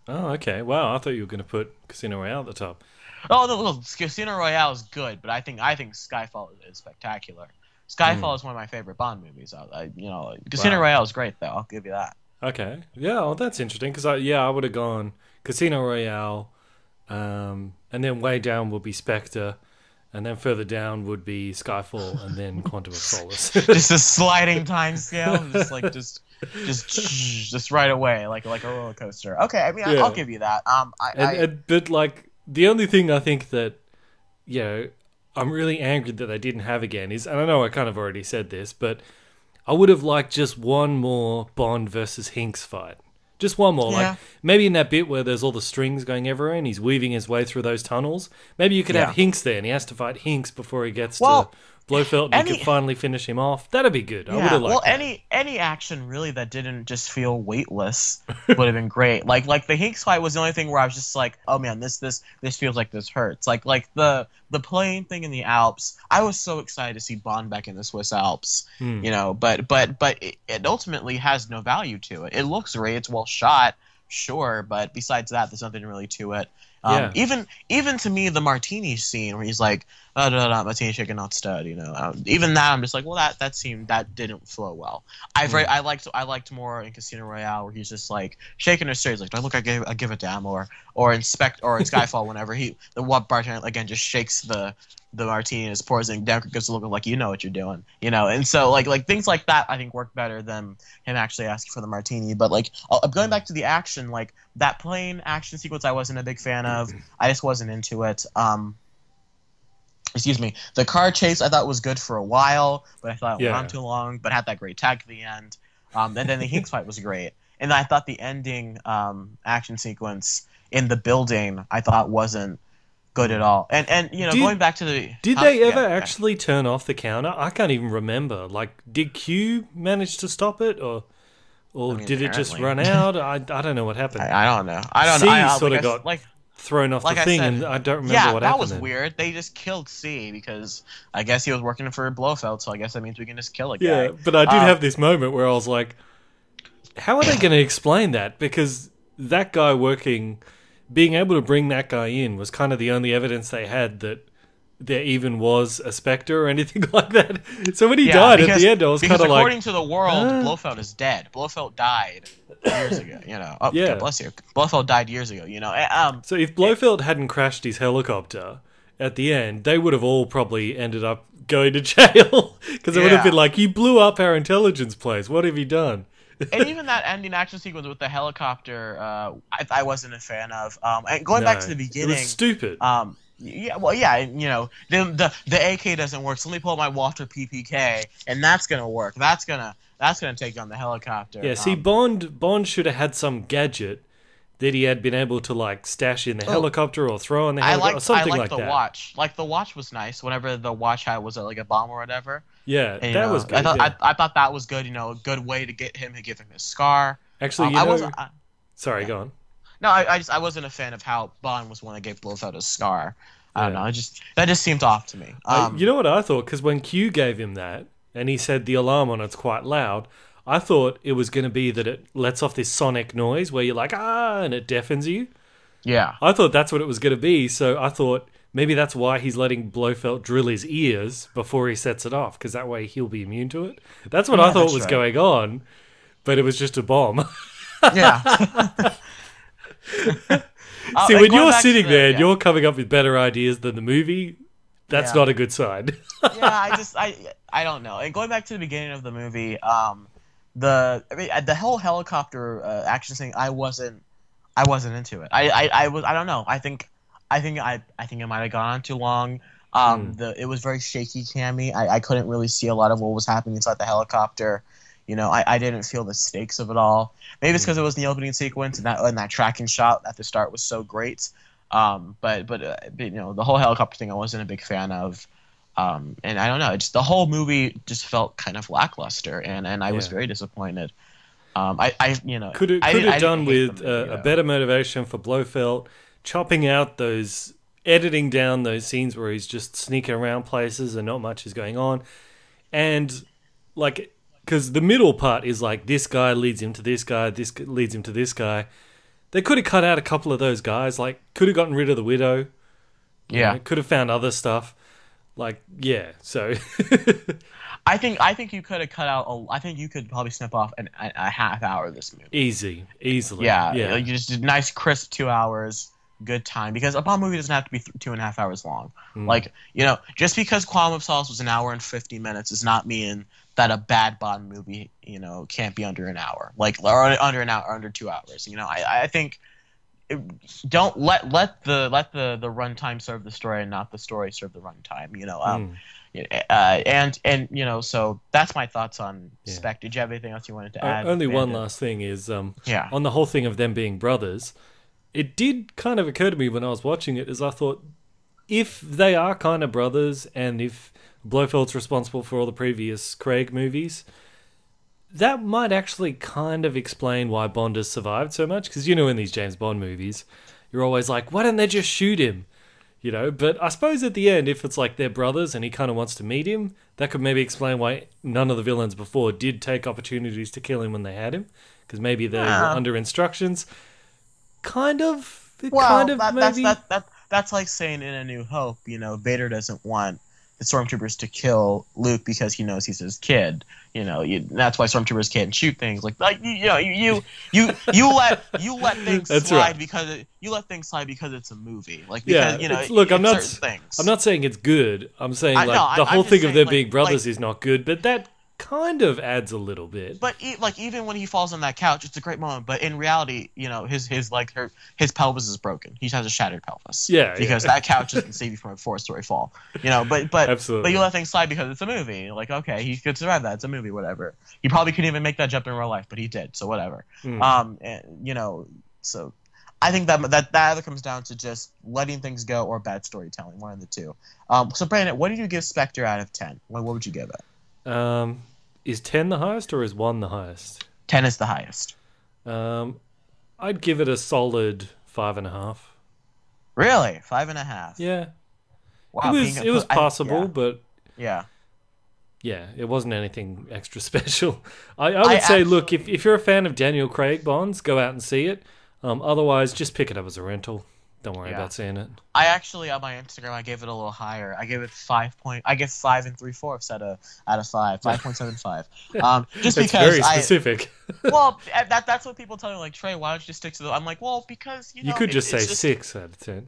Oh, okay. Wow, I thought you were going to put Casino Royale at the top. Oh, no, Casino Royale is good, but I think Skyfall is spectacular. Skyfall is one of my favorite Bond movies. Casino Royale is great, though. I'll give you that. Okay. Yeah, well, that's interesting, because I would have gone Casino Royale, and then way down would be Spectre, and then further down would be Skyfall, and then Quantum of Solace. Just a sliding time scale, just right away, like a roller coaster. Okay, I mean, I'll give you that. But like, the only thing I think that I'm really angry that they didn't have again is, and I know I kind of already said this, but I would have liked just one more Bond versus Hinks fight. Just one more. Like, maybe in that bit where there's all the strings going everywhere and he's weaving his way through those tunnels, maybe you could have Hinks there and he has to fight Hinks before he gets to Blofeld and you could finally finish him off. That'd be good. I would have liked that. Any action really that didn't just feel weightless would have been great. Like the Hinks fight was the only thing where I was just like, oh man, this feels like this hurts. Like the plane thing in the Alps. I was so excited to see Bond back in the Swiss Alps. But it ultimately has no value to it. It looks great. It's well shot, sure, but besides that, there's nothing really to it. Even to me, the martini scene where he's like, Martini shaken not stirred. Even that I'm just like, well, that didn't flow well. I liked more in Casino Royale where he's just like shaking his stirred. He's like, do I look I give a damn, or in Skyfall whenever the bartender again just shakes the martini and just pours it down, gives a look like you know what you're doing, and so like things like that I think work better than him actually asking for the martini. But like going back to the action, like that plane action sequence I wasn't a big fan of. I just wasn't into it. Excuse me. The car chase I thought was good for a while, but I thought it went on too long, but had that great tag at the end. And then the Hinks fight was great. And I thought the ending action sequence in the building I thought wasn't good at all. And going back to the... Did they ever actually turn off the counter? I can't even remember. Like, did Q manage to stop it, or did it just run out? I don't know what happened. I don't know. I don't know. C sort of got thrown off the thing, and I don't remember what happened. Yeah, that was weird. They just killed C because I guess he was working for Blofeld, so I guess that means we can just kill a guy. Yeah, but I did have this moment where I was like, how are they going to explain that? Because that guy being able to bring that guy in was kind of the only evidence they had that there even was a Spectre or anything like that. So when he died at the end, I was kind of like... according to the world, Blofeld is dead. Blofeld died years ago, Oh, yeah. God bless you. Blofeld died years ago, So if Blofeld hadn't crashed his helicopter at the end, they would have all probably ended up going to jail. Because it would have been like, you blew up our intelligence place. What have you done? And even that ending action sequence with the helicopter, I wasn't a fan of. And going back to the beginning... It was stupid. The AK doesn't work, so let me pull out my Walter PPK, and that's gonna work. That's gonna take down the helicopter. Yeah, see, Bond should have had some gadget that he had been able to like stash in the helicopter or throw in the helicopter or something like that. I liked the watch. Like the watch was nice. Whenever the watch had was like a bomb or whatever. Yeah, and, that was good. I thought that was good. A good way to give him his scar. Actually, sorry, go on. No, I wasn't a fan of how Bond was one that gave Blofeld a scar. I don't know. That just seemed off to me. You know what I thought? Because when Q gave him that, and he said the alarm on it's quite loud, I thought it was going to be that it lets off this sonic noise where you're like, and it deafens you. Yeah. I thought that's what it was going to be, so I thought maybe that's why he's letting Blofeld drill his ears before he sets it off, because that way he'll be immune to it. That's what I thought was going on, but it was just a bomb. Yeah. See, when you're sitting there and you're coming up with better ideas than the movie, that's not a good sign. I don't know. And going back to the beginning of the movie, the whole helicopter action thing, I wasn't into it. I don't know. I think it might have gone on too long. It was very shaky cammy. I couldn't really see a lot of what was happening inside the helicopter. I didn't feel the stakes of it all. Maybe it's because it was the opening sequence and that tracking shot at the start was so great. But the whole helicopter thing I wasn't a big fan of. And I don't know, the whole movie just felt kind of lackluster, and I was very disappointed. Could have done with a better motivation for Blofeld, chopping out editing down those scenes where he's just sneaking around places and not much is going on, and like. Because the middle part is like, this guy leads him to this guy, this leads him to this guy. They could have cut out a couple of those guys. Like, could have gotten rid of the widow. Yeah. Could have found other stuff. Like, yeah, so... I think you could have cut out... I think you could probably snip off a half hour of this movie. Easily. Yeah. You just did nice, crisp 2 hours, good time. Because a Bond movie doesn't have to be 2.5 hours long. Like, just because Quantum of Solace was an hour and 50 minutes does not mean... that a bad Bond movie, can't be under an hour, or under an hour, or under 2 hours. I think don't let the runtime serve the story and not the story serve the runtime. So that's my thoughts on Spectre. Did you have anything else you wanted to add? Only one last thing is, on the whole thing of them being brothers, it did kind of occur to me when I was watching it, is I thought, if they are kind of brothers, and if Blofeld's responsible for all the previous Craig movies, that might actually kind of explain why Bond has survived so much. Because, in these James Bond movies, you're always like, why didn't they just shoot him? But I suppose at the end, if it's like they're brothers and he kind of wants to meet him, that could maybe explain why none of the villains before did take opportunities to kill him when they had him. Because maybe they were under instructions. that's like saying in A New Hope, Vader doesn't want the stormtroopers to kill Luke because he knows he's his kid. That's why stormtroopers can't shoot things. You let things That's slide right. because it's a movie. Look, I'm not things. I'm not saying it's good. I'm saying the I'm whole just thing of saying, them being brothers is not good, but that kind of adds a little bit. But even when he falls on that couch, it's a great moment. But in reality, his pelvis is broken. He has a shattered pelvis. Yeah, because that couch doesn't save you from a 4-story fall. But Absolutely. But you let things slide because it's a movie. Okay, he could survive that. It's a movie, whatever. He probably couldn't even make that jump in real life, but he did. So whatever. So I think that either comes down to just letting things go or bad storytelling, one of the two. So Brandon, what did you give Spectre out of 10? What would you give it? Is 10 the highest or is 1 the highest? 10 is the highest. I'd give it a solid 5.5. Really? 5.5? Yeah. Wow, It was possible, but yeah, it wasn't anything extra special. I would say, look, if you're a fan of Daniel Craig Bonds, go out and see it. Otherwise, just pick it up as a rental. Don't worry about seeing it. I actually, on my Instagram, I gave it a little higher. I gave it 5 3/4 out of 5, 5.75. Just That's because very specific. Well, that's what people tell me. Like, Trey, why don't you just stick to the? I'm like, well, because you could just say 6 out of 10.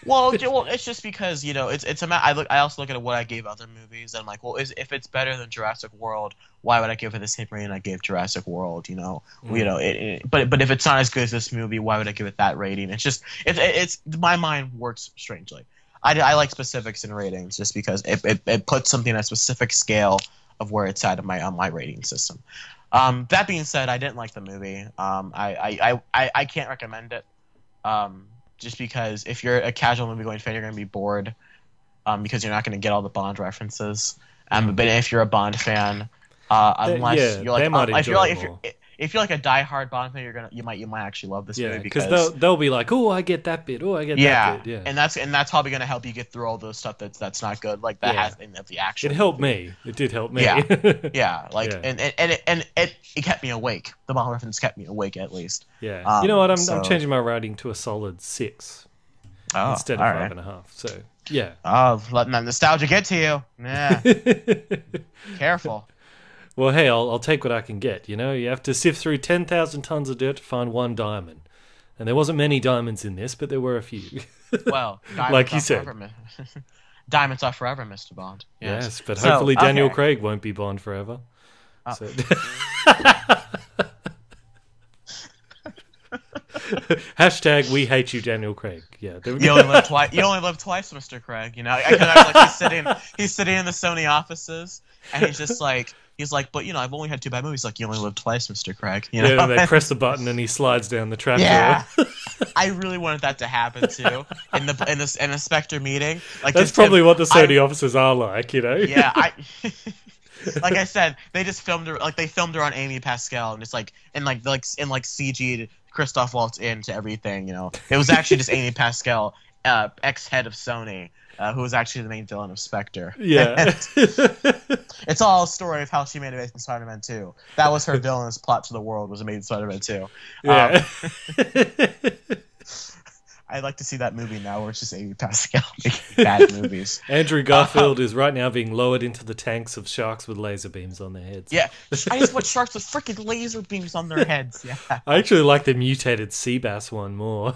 well, it's just because it's a. I also look at what I gave other movies, and I'm like, well, if it's better than Jurassic World, why would I give it the same rating I gave Jurassic World? But if it's not as good as this movie, why would I give it that rating? It's just it's my mind works strangely. I like specifics in ratings just because it puts something on a specific scale of where it's at on my rating system. That being said, I didn't like the movie. I can't recommend it. Just because if you're a casual movie-going fan, you're going to be bored because you're not going to get all the Bond references. But if you're a Bond fan, unless you're like if you're like a die-hard Bond fan, you might actually love this movie because they'll be like, oh, I get that bit, that bit, and that's probably going to help you get through all those stuff that's not good, like that has in the action. It helped me. It did help me. And it kept me awake. The Bond reference kept me awake at least. Yeah. You know what? I'm changing my rating to a solid 6 instead of 5.5. So yeah. Oh, letting that nostalgia get to you. Yeah. Careful. Well, hey, I'll take what I can get. You have to sift through 10,000 tons of dirt to find one diamond. And there wasn't many diamonds in this, but there were a few. Well, like you said. Diamonds are forever, Mr. Bond. Yes, but hopefully Daniel Craig won't be Bond forever. So. Hashtag we hate you, Daniel Craig. Yeah, you only live twice. You only live twice, Mr. Craig. He's sitting in the Sony offices, and he's like, but I've only had 2 bad movies. Like, you only live twice, Mr. Craig. And they press the button and he slides down the trap door. I really wanted that to happen too in the Spectre meeting. Like, that's probably what the Sony offices are like, Yeah, like I said, they just filmed her. Like, they filmed her on Amy Pascal, and it's like in CG. Christoph Waltz into everything. It was actually just Amy Pascal, ex-head of Sony. Who was actually the main villain of Spectre. Yeah. It's all a story of how she made Amazing Spider-Man 2. That was her villainous plot to the world, was Amazing Spider-Man 2. Yeah. I'd like to see that movie now where it's just Amy Pascal making bad movies. Andrew Garfield is right now being lowered into the tanks of sharks with laser beams on their heads. Yeah. I just want sharks with freaking laser beams on their heads. Yeah. I actually like the mutated sea bass one more.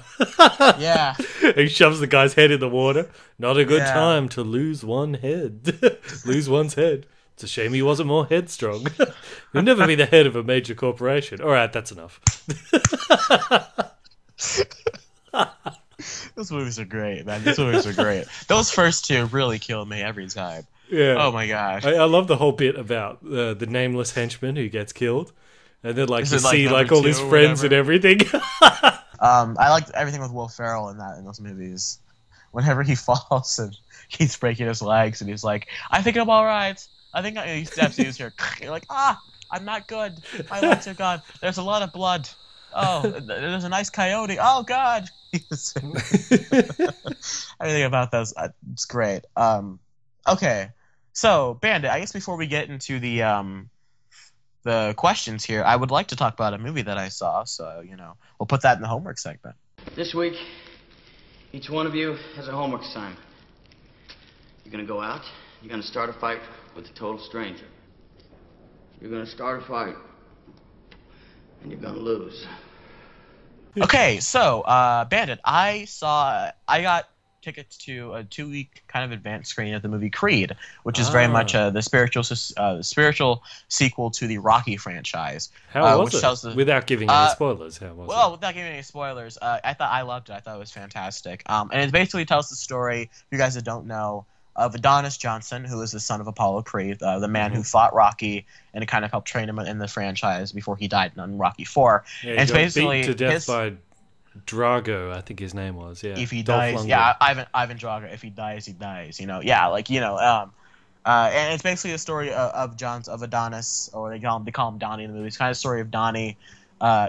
Yeah. He shoves the guy's head in the water. Not a good time to lose one head. Lose one's head. It's a shame he wasn't more headstrong. He'll never be the head of a major corporation. All right, that's enough. Those movies are great, man. These movies are great. Those first 2 really killed me every time. Yeah. Oh my gosh. I love the whole bit about the nameless henchman who gets killed, and then you see all his friends and everything. I liked everything with Will Ferrell in those movies. Whenever he falls and he's breaking his legs, and he's like, "I think I'm all right. I think he steps in here." You're like, I'm not good. My legs are gone. There's a lot of blood. Oh, there's a nice coyote. Oh God. Everything about those, it's great. Okay, so Bandit, I guess before we get into the questions here, I would like to talk about a movie that I saw. So we'll put that in the homework segment. This week, Each one of you has a homework assignment. You're gonna go out, you're gonna start a fight with a total stranger. You're gonna start a fight, and you're gonna lose. Okay, so, Bandit, I got tickets to a 2-week kind of advanced screening of the movie Creed, which is very much the spiritual sequel to the Rocky franchise. How was it? Without giving any spoilers, how was it? Well, without giving any spoilers, I loved it. I thought it was fantastic. And it basically tells the story, if you guys that don't know, of Adonis Johnson, who is the son of Apollo Creed, the man who fought Rocky and kind of helped train him in the franchise before he died in Rocky IV. Yeah, and it's basically beaten to death by Drago, I think his name was. Yeah. If he dies, Ivan Drago. If he dies, he dies. And it's basically the story of Adonis, or they call him Donnie in the movie. It's kind of the story of Donnie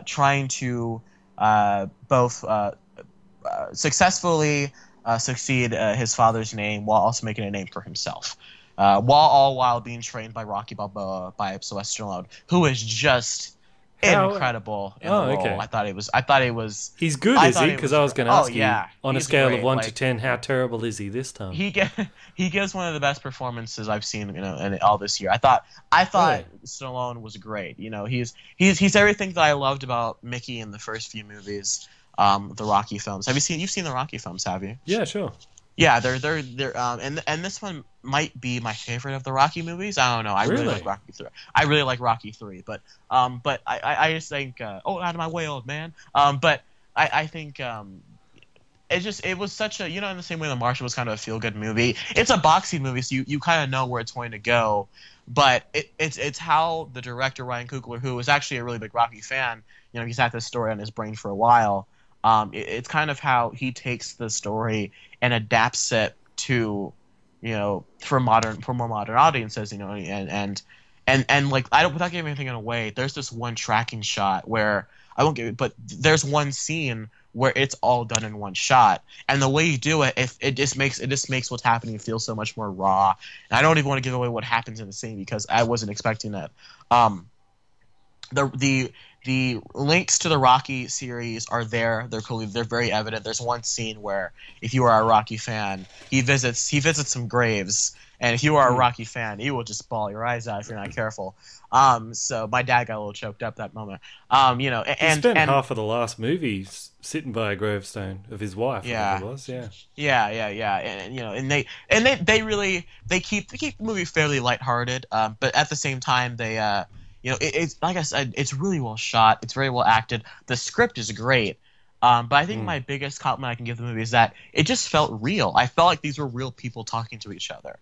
trying to both successfully succeed his father's name while also making a name for himself, while being trained by Rocky Balboa by Sylvester Stallone, who is just incredible in the role. Okay. I thought it was. He's good, is he? Because I was going to ask you, on a scale of 1 to 10, how terrible is he this time? He gives one of the best performances I've seen, in all this year. I thought Stallone was great. He's everything that I loved about Mickey in the first few movies. The Rocky films. You've seen the Rocky films, have you? Yeah, sure. Yeah, they're and this one might be my favorite of the Rocky movies. I don't know. I really like Rocky 3. I really like Rocky 3, but I just think out of my way, old man. But I think it was such a, in the same way The Martian was kind of a feel good movie. It's a boxing movie, so you kind of know where it's going to go. But it's how the director Ryan Coogler, who is actually a really big Rocky fan, he's had this story on his brain for a while. It's kind of how he takes the story and adapts it to, for more modern audiences, and without giving anything away, there's this one tracking shot where I won't give it, but there's one scene where it's all done in one shot, and the way you do it, it just makes what's happening feel so much more raw. And I don't even want to give away what happens in the scene because I wasn't expecting it. The links to the Rocky series are there. They're very evident. There's one scene where, if you are a Rocky fan, he visits some graves, and if you are a Rocky fan, you will just bawl your eyes out if you're not careful. So my dad got a little choked up that moment. He spent half of the last movie sitting by a gravestone of his wife. Yeah, it was. And they keep the movie fairly lighthearted, but at the same time they. It's like I said, it's really well shot. It's very well acted. The script is great. But I think my biggest compliment I can give the movie is that it just felt real. I felt like these were real people talking to each other.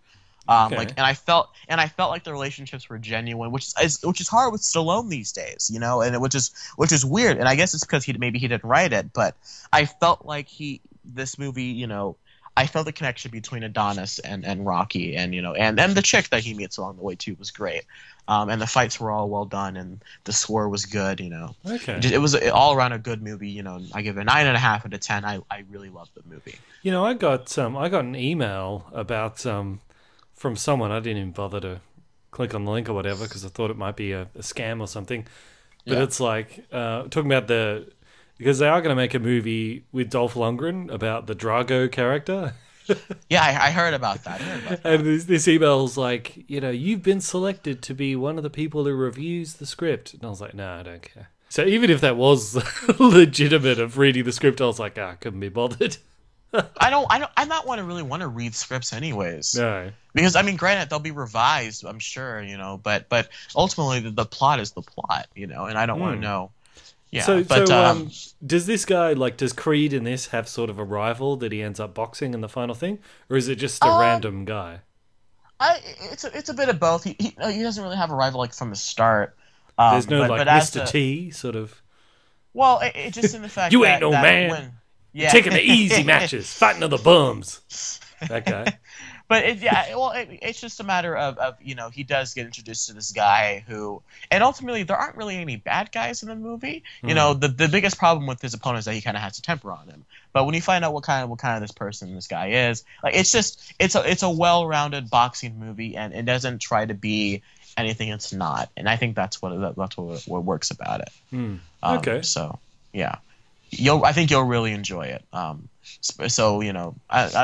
And I felt like the relationships were genuine, which is hard with Stallone these days, and which is weird. And I guess it's because he didn't write it, but I felt like this movie, I felt the connection between Adonis and Rocky, and the chick that he meets along the way too was great. And the fights were all well done, and the score was good. Okay. It was all around a good movie. I give it a 9.5 out of 10. I really loved the movie. I got an email about from someone. I didn't even bother to click on the link or whatever because I thought it might be a scam or something. But it's like talking about because they are going to make a movie with Dolph Lundgren about the Drago character. Yeah, I heard about that. And this email's like, you've been selected to be one of the people who reviews the script. And I was like, no, I don't care. So even if that was legitimate of reading the script, I was like, I couldn't be bothered. I not really want to read scripts anyways. No. Because, granted, they'll be revised, I'm sure, but ultimately the plot is the plot, and I don't want to know. Yeah, so does this guy, does Creed in this have sort of a rival that he ends up boxing in the final thing? Or is it just a random guy? It's a bit of both. He doesn't really have a rival, from the start. There's no, Mr. T, sort of... Well, it just in the fact you ain't no man. You're taking the easy matches, fighting other bums. That guy. But it's just a matter of he does get introduced to this guy who, and ultimately there aren't really any bad guys in the movie. The biggest problem with his opponent is that he kind of has a temper on him. But when you find out what kind of this guy is, it's a well-rounded boxing movie, and it doesn't try to be anything it's not. And I think that's what works about it. Okay. So yeah. I think you'll really enjoy it. So you know,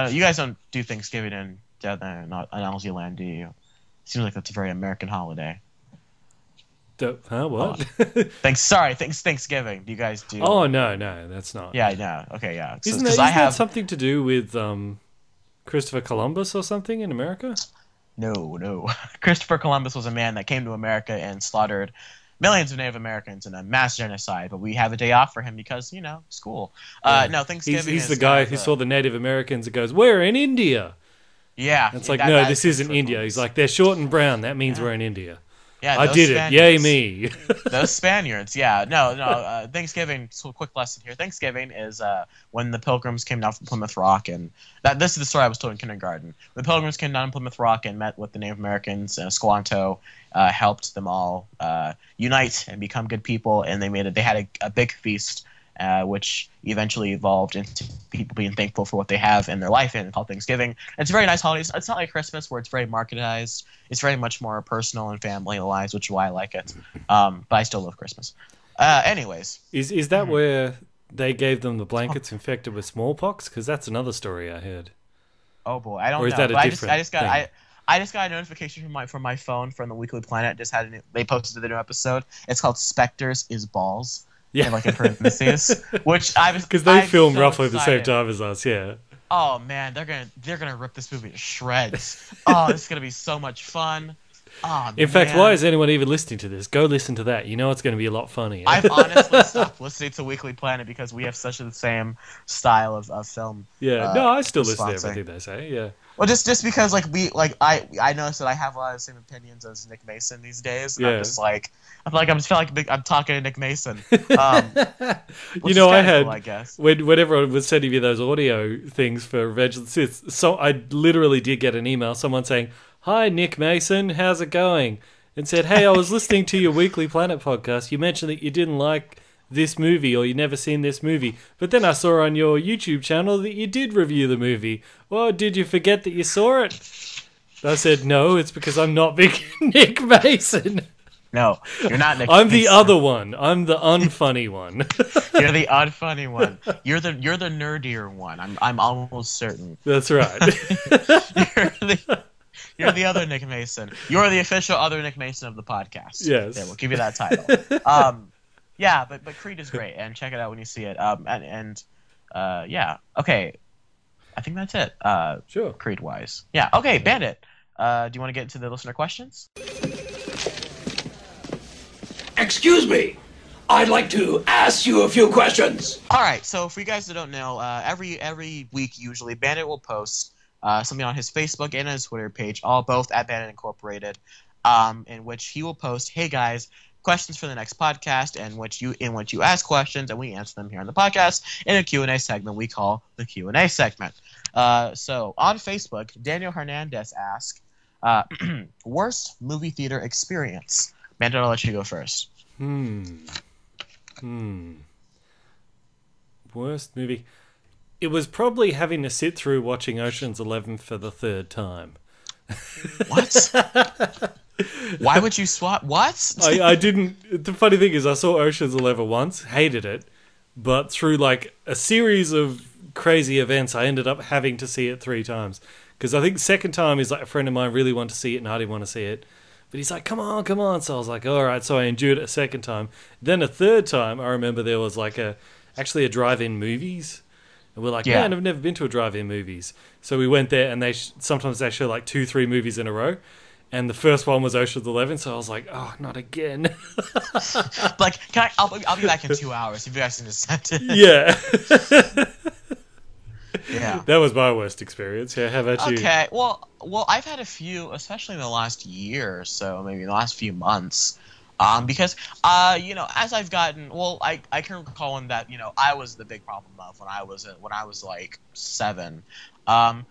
you guys don't do Thanksgiving in New Zealand, do you? Seems like that's a very American holiday. What? Thanksgiving. Do you guys do? Oh no, that's not. Yeah, no. Okay, yeah. Isn't that something to do with Christopher Columbus or something in America? No. Christopher Columbus was a man that came to America and slaughtered millions of Native Americans in a mass genocide. But we have a day off for him because school. Yeah. No, Thanksgiving. He's the guy who saw the Native Americans and goes, "We're in India." Yeah. It's like, no, this isn't India. He's like, they're short and brown. That means we're in India. Yeah, I did it. Yay me. Those Spaniards, yeah. No. Thanksgiving, so quick lesson here. Thanksgiving is when the Pilgrims came down from Plymouth Rock. And this is the story I was told in kindergarten. The Pilgrims came down to Plymouth Rock and met with the Native Americans. Squanto helped them all unite and become good people. And they had a big feast, which eventually evolved into people being thankful for what they have in their life and called Thanksgiving. It's a very nice holiday. It's not like Christmas where it's very marketized. It's very much more personal and family-wise, which is why I like it. But I still love Christmas. Anyways. Is that where they gave them the blankets infected with smallpox? Because that's another story I heard. Oh boy, I don't know. Or is that a different I just got a notification from my phone from the Weekly Planet. They posted the new episode. It's called Spectres is Balls. Yeah, like in parentheses, which I was because they filmed so roughly excited. the same time as us. Yeah. Oh man, they're gonna rip this movie to shreds. Oh, this is gonna be so much fun. Oh, in fact, why is anyone even listening to this? Go listen to that. You know it's going to be a lot funnier. I've honestly stopped listening to Weekly Planet because we have such the same style of film. Yeah, no, I still listen to everything they say. Yeah. Well, just because I noticed that I have a lot of the same opinions as Nick Mason these days. And Yeah. I just feel like I'm talking to Nick Mason. I had cool, I guess. when everyone was sending me those audio things for Revenge of the Sith, so I literally did get an email, someone saying, "Hi Nick Mason, how's it going?" and said, "Hey, I was listening to your Weekly Planet podcast. You mentioned that you didn't like this movie or you never seen this movie, but then I saw on your YouTube channel that you did review the movie. Well, did you forget that you saw it?" I said, "No, it's because I'm not big Nick Mason." No, you're not Nick I'm Mason. the other one. I'm the unfunny one. You're the unfunny one. You're the nerdier one. I'm almost certain. That's right. You're the other Nick Mason. You're the official other Nick Mason of the podcast. Yes. Yeah, we'll give you that title. Yeah, but Creed is great, and check it out when you see it. Yeah. Okay. I think that's it. Sure. Creed-wise. Yeah. Okay, Bandit. Do you want to get into the listener questions? Excuse me. I'd like to ask you a few questions. All right. So for you guys that don't know, every week usually Bandit will post something on his Facebook and his Twitter page, both at BanditIncorporated, in which he will post, "Hey guys, questions for the next podcast," in which you ask questions and we answer them here on the podcast in a Q&A segment we call the Q&A segment. So on Facebook, Daniel Hernandez asked, worst movie theater experience. Bandit, I'll let you go first. Worst movie. It was probably having to sit through watching Ocean's 11 for the third time. What? Why would you swap? What? I didn't. The funny thing is, I saw Ocean's 11 once, hated it, but through like a series of crazy events, I ended up having to see it 3 times. Because I think the second time is like a friend of mine really wanted to see it and I didn't want to see it. But he's like, come on. So I was like, all right. So I endured it a second time. Then a third time, I remember there was like actually a drive-in movies. And we're like, man, I've never been to a drive-in movies. So we went there and sometimes they show like 2-3 movies in a row. And the first one was Ocean's 11. So I was like, oh, not again. Like, I'll be back in 2 hours if you guys can just send it. Yeah. Yeah. That was my worst experience. Yeah, how about you? Okay, well, I've had a few, especially in the last year or so, maybe in the last few months, because, as I've gotten, I can recall when that, I was the big problem of when I was like 7. My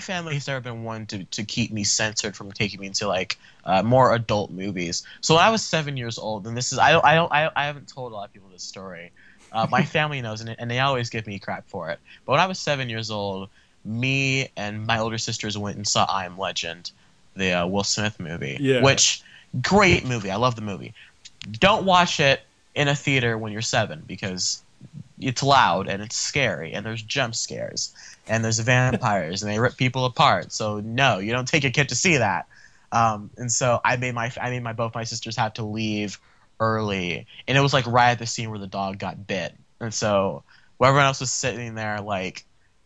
family has never been one to keep me censored from taking me into like more adult movies. So when I was 7 years old, and this is I haven't told a lot of people this story. My family knows, and they always give me crap for it. But when I was 7 years old, me and my older sisters went and saw I Am Legend, the Will Smith movie. Yeah. Which, great movie. I love the movie. Don't watch it in a theater when you're 7 because it's loud and it's scary and there's jump scares and there's vampires and they rip people apart. So no, you don't take a kid to see that. And so I made both my sisters have to leave early, and it was like right at the scene where the dog got bit. And so while everyone else was sitting there like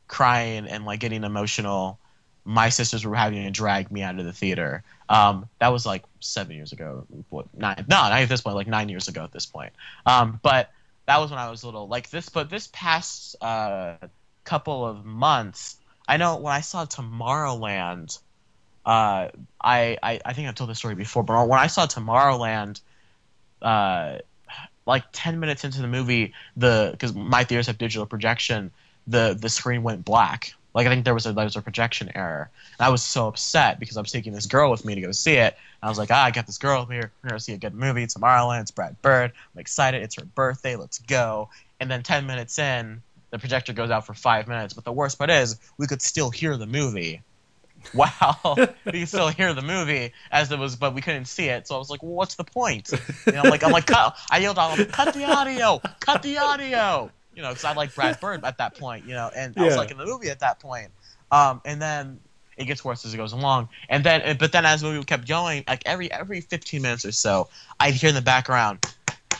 crying and like getting emotional, my sisters were having to drag me out of the theater. That was like 7 years ago. Not at this point, like 9 years ago at this point. But that was when I was little. Like this, but this past couple of months, I know when I saw Tomorrowland, I think I've told this story before, but when I saw Tomorrowland, like 10 minutes into the movie, because my theaters have digital projection, the screen went black. Like I think there was a projection error. And I was so upset because I was taking this girl with me to go see it. And I was like, I got this girl here. We're gonna see a good movie. Tomorrowland. It's Brad Bird. I'm excited. It's her birthday. Let's go. And then 10 minutes in, the projector goes out for 5 minutes. But the worst part is we could still hear the movie. Wow, we could still hear the movie as it was, but we couldn't see it. So I was like, well, what's the point? You know, I'm like, cut. I yelled out, cut the audio, cut the audio. You know, because I like Brad Bird at that point, you know, and I was like in the movie at that point. And then it gets worse as it goes along. And then, but then as the movie kept going, like every 15 minutes or so, I'd hear in the background,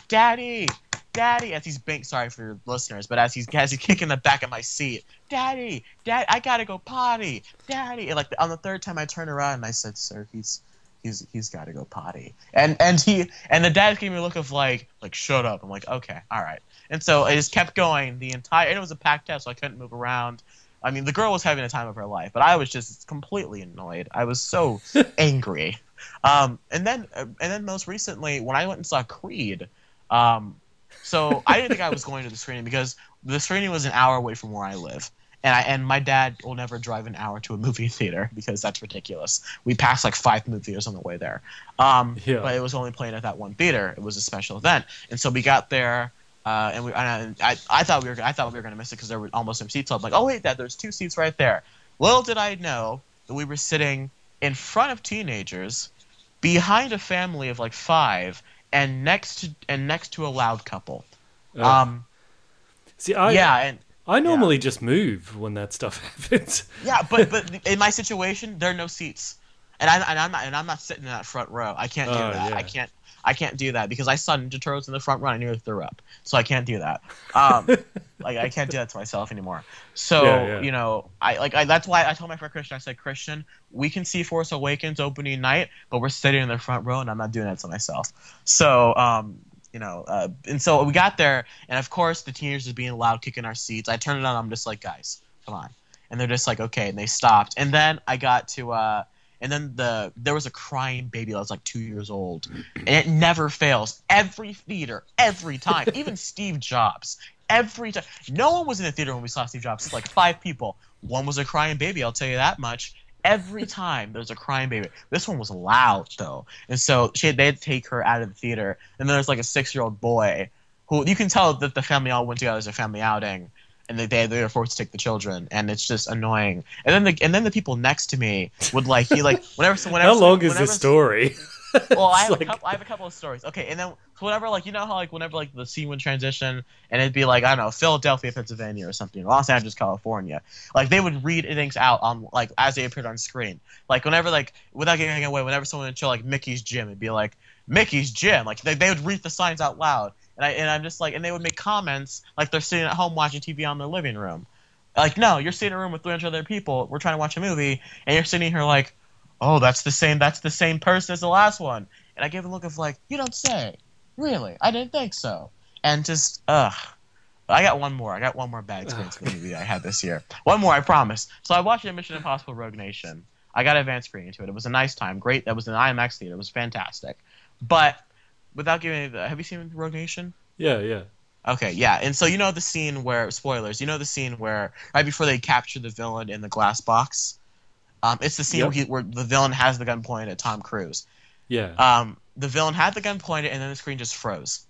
Daddy, Daddy, as he's sorry for your listeners, but as he's kicking the back of my seat, Daddy, I gotta go potty, Daddy. And like on the third time I turned around and I said, Sir, he's got to go potty. And the dad gave me a look of like shut up. I'm like, okay, all right. And so I just kept going and it was a packed house, so I couldn't move around. I mean, the girl was having a time of her life, but I was just completely annoyed. I was so angry. And then most recently, when I went and saw Creed, so I didn't think I was going to the screening because the screening was an hour away from where I live. And my dad will never drive an hour to a movie theater because that's ridiculous. We passed like 5 movie theaters on the way there. But it was only playing at that one theater. It was a special event. And so we got there, and I thought we were going to miss it because there were almost some seats. So I'm like, oh wait, Dad, there's 2 seats right there. Little did I know that we were sitting in front of teenagers, behind a family of like 5, and next to a loud couple. I normally just move when that stuff happens. Yeah, but in my situation, there are no seats, and I'm not sitting in that front row. I can't do that. Yeah. I can't do that because I saw Ninja Turtles in the front row and I nearly threw up. So I can't do that. Like I can't do that to myself anymore. So you know, that's why I told my friend Christian. I said, Christian, we can see Force Awakens opening night, but we're sitting in the front row and I'm not doing that to myself. So you know, and so we got there, and of course the teenagers are being loud, kicking our seats. I turned it on. I'm just like, guys, come on, and they're just like, okay, and they stopped. And then I got to, and then there was a crying baby that was like 2 years old, and it never fails. Every theater, every time, even Steve Jobs, every time. No one was in the theater when we saw Steve Jobs. It's like 5 people. One was a crying baby. I'll tell you that much. Every time there's a crying baby. This one was loud though, and so they'd take her out of the theater. And then there's like a 6-year-old boy who you can tell that the family all went together as a family outing, and they were forced to take the children, and it's just annoying. And then the people next to me would whenever. How long is this story? Well, I have a couple of stories. Okay, and then whenever you know how whenever the scene would transition and it'd be like, I don't know, Philadelphia, Pennsylvania or something, Los Angeles, California. They would read things out on as they appeared on screen. Whenever without giving away, whenever someone would show Mickey's Gym, it'd be like Mickey's Gym. They would read the signs out loud, and I'm just and they would make comments like they're sitting at home watching TV on their living room. No, you're sitting in a room with 300 other people. We're trying to watch a movie, and you're sitting here like, oh, that's the same person as the last one. And I gave a look of you don't say. Really? I didn't think so. And just, I got one more. I got one more bad experience with the movie that I had this year. One more, I promise. So I watched Mission Impossible Rogue Nation. I got advanced screening into it. It was a nice time. Great. That was an IMAX theater. It was fantastic. But without giving have you seen Rogue Nation? Yeah. Okay, yeah. And so you know the scene where, spoilers, you know the scene where right before they capture the villain in the glass box? It's the scene where the villain has the gun pointed at Tom Cruise. Yeah. The villain had the gun pointed, and then the screen just froze.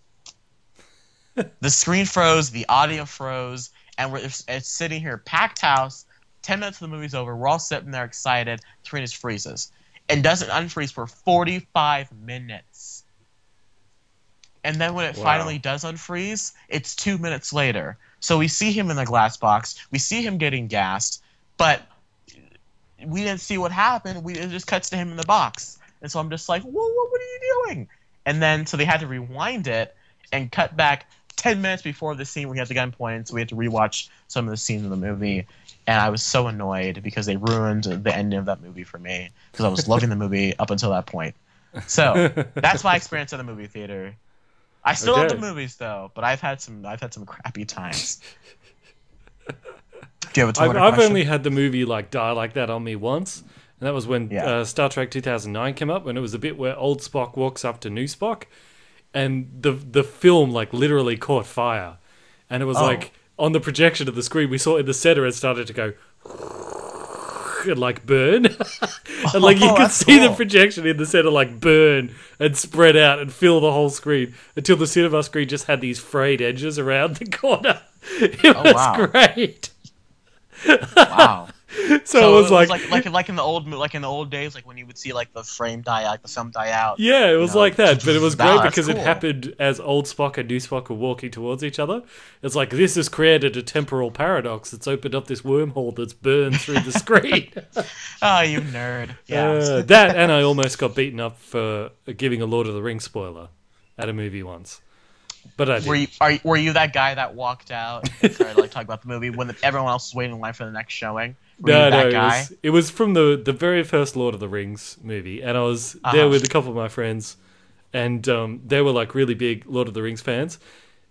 The screen froze, the audio froze, and it's sitting here, packed house. 10 minutes of the movie's over. We're all sitting there excited. The screen just freezes, and doesn't unfreeze for 45 minutes. And then when it finally does unfreeze, it's 2 minutes later. So we see him in the glass box. We see him getting gassed, but we didn't see what happened. It just cuts to him in the box. And so I'm just like, whoa, what are you doing? And then, so they had to rewind it and cut back 10 minutes before the scene where he had the gun pointed, so we had to rewatch some of the scenes in the movie. And I was so annoyed because they ruined the ending of that movie for me, because I was loving the movie up until that point. So that's my experience at the movie theater. I still love the movies though, but I've had some crappy times. Do you have a Twitter I've question? only had the movie like die like that on me once, and that was when Star Trek 2009 came up, when it was a bit where old Spock walks up to new Spock, and the film like literally caught fire, and it was like on the projection of the screen we saw in the center it started to go and like burn, and like you could see the projection in the center like burn and spread out and fill the whole screen until the cinema screen just had these frayed edges around the corner. It was great. Wow. So it was like in the old days, like when you would see like the frame die out, the film die out. Yeah, it was like that, but it was great because cool. it happened as old Spock and new Spock were walking towards each other. It's like, this has created a temporal paradox. It's opened up this wormhole that's burned through the screen. Oh, you nerd. Yeah. That, and I almost got beaten up for giving a Lord of the Rings spoiler at a movie once. But I did. Were you that guy that walked out and started like talking about the movie when everyone else was waiting in line for the next showing? No, it was from the very first Lord of the Rings movie, and I was there with a couple of my friends, and they were like really big Lord of the Rings fans,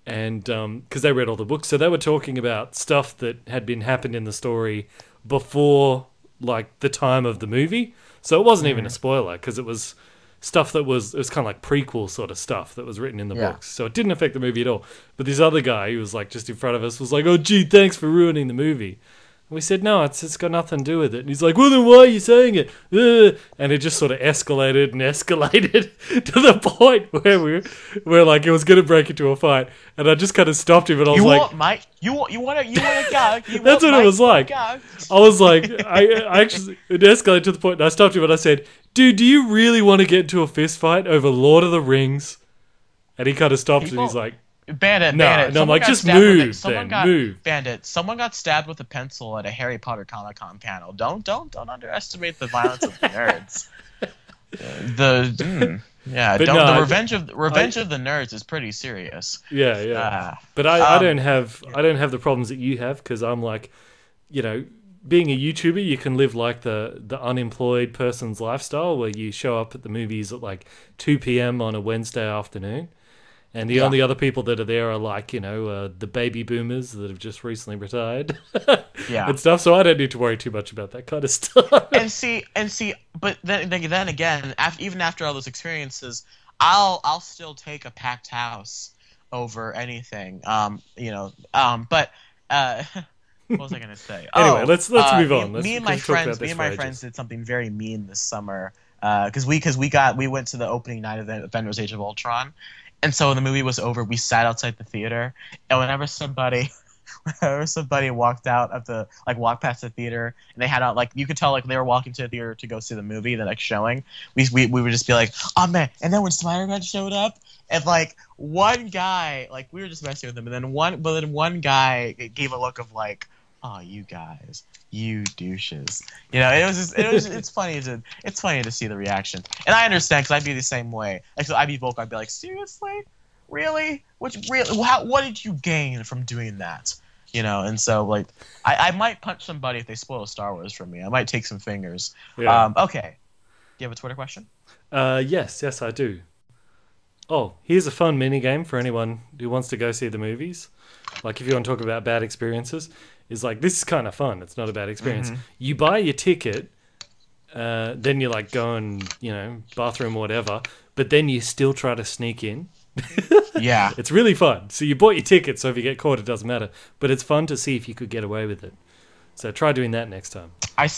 and because they read all the books, so they were talking about stuff that had been happened in the story before like the time of the movie, so it wasn't even a spoiler because it was stuff that was kind of like prequel sort of stuff that was written in the books, so it didn't affect the movie at all. But this other guy who was like just in front of us was like, "Oh gee, thanks for ruining the movie." We said, no, it's got nothing to do with it. And he's like, well, then why are you saying it? And it just sort of escalated to the point where like it was going to break into a fight. And I just kind of stopped him, and I was like, you want to go? That's what it was like. I was like, I actually, it escalated to the point, and I stopped him and I said, dude, do you really want to get into a fist fight over Lord of the Rings? And he kind of stopped and he's like, Bandit. No, I'm like, just move, move. Bandit, someone got stabbed with a pencil at a Harry Potter Comic-Con panel. Don't underestimate the violence of the nerds. The revenge of the nerds is pretty serious. Yeah. But I don't have the problems that you have, because I'm like, you know, being a YouTuber, you can live like the unemployed person's lifestyle, where you show up at the movies at like 2 p.m. on a Wednesday afternoon. And the only other people that are there are like, you know, the baby boomers that have just recently retired, and stuff. So I don't need to worry too much about that kind of stuff. And see, but then again, even after all those experiences, I'll still take a packed house over anything. But what was I gonna say? Anyway, let's move on. Me and my friends did something very mean this summer because we went to the opening night of the Avengers: Age of Ultron. And so when the movie was over, we sat outside the theater, and whenever somebody walked past the theater, and they had out, like, you could tell like they were walking to the theater to go see the movie, the next showing, we would just be like, oh man. And then when Spider-Man showed up, and like one guy, like, we were just messing with him, and then one guy gave a look of like, oh, you guys, you douches. You know, it's funny to see the reaction, and I understand because I'd be the same way. Like, so I'd be vocal. I'd be like, seriously, really? What did you gain from doing that? You know, and so like, I might punch somebody if they spoil Star Wars for me. I might take some fingers. Yeah. Okay. Do you have a Twitter question? Yes, I do. Oh, here's a fun mini game for anyone who wants to go see the movies. Like, if you want to talk about bad experiences, is like, this is kind of fun. It's not a bad experience. Mm-hmm. You buy your ticket, then you like go and, you know, bathroom or whatever, but then you still try to sneak in. Yeah. It's really fun. So you bought your ticket, so if you get caught, it doesn't matter. But it's fun to see if you could get away with it. So try doing that next time.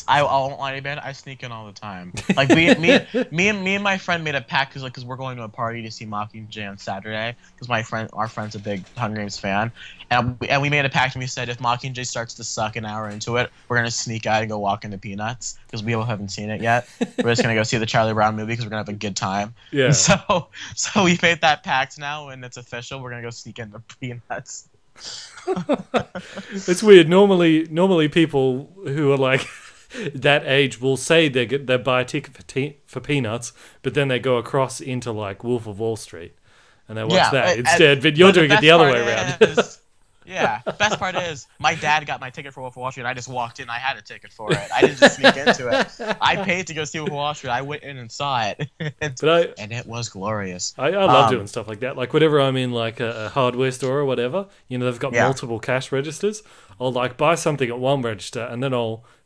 I won't lie to you, man. I sneak in all the time. Like, me and my friend made a pact because we're going to a party to see Mockingjay on Saturday. Because our friend's a big Hunger Games fan, and we made a pact, and we said if Mockingjay starts to suck an hour into it, we're gonna sneak out and go walk into Peanuts because we all haven't seen it yet. We're just gonna go see the Charlie Brown movie because we're gonna have a good time. Yeah. And so we made that pact now, and it's official. We're gonna go sneak into Peanuts. It's weird. Normally people who are like that age will say they buy a ticket for Peanuts, but then they go across into like Wolf of Wall Street and they watch that instead. But you're doing it the other way around. Yeah, the best part is my dad got my ticket for Wolf of Wall Street, and I just walked in. I had a ticket for it. I didn't just sneak into it. I paid to go see Wolf of Wall Street. I went in and saw it, and it was glorious. I love doing stuff like that. Like whenever I'm in like a hardware store or whatever, they've got multiple cash registers. I'll like buy something at one register, and then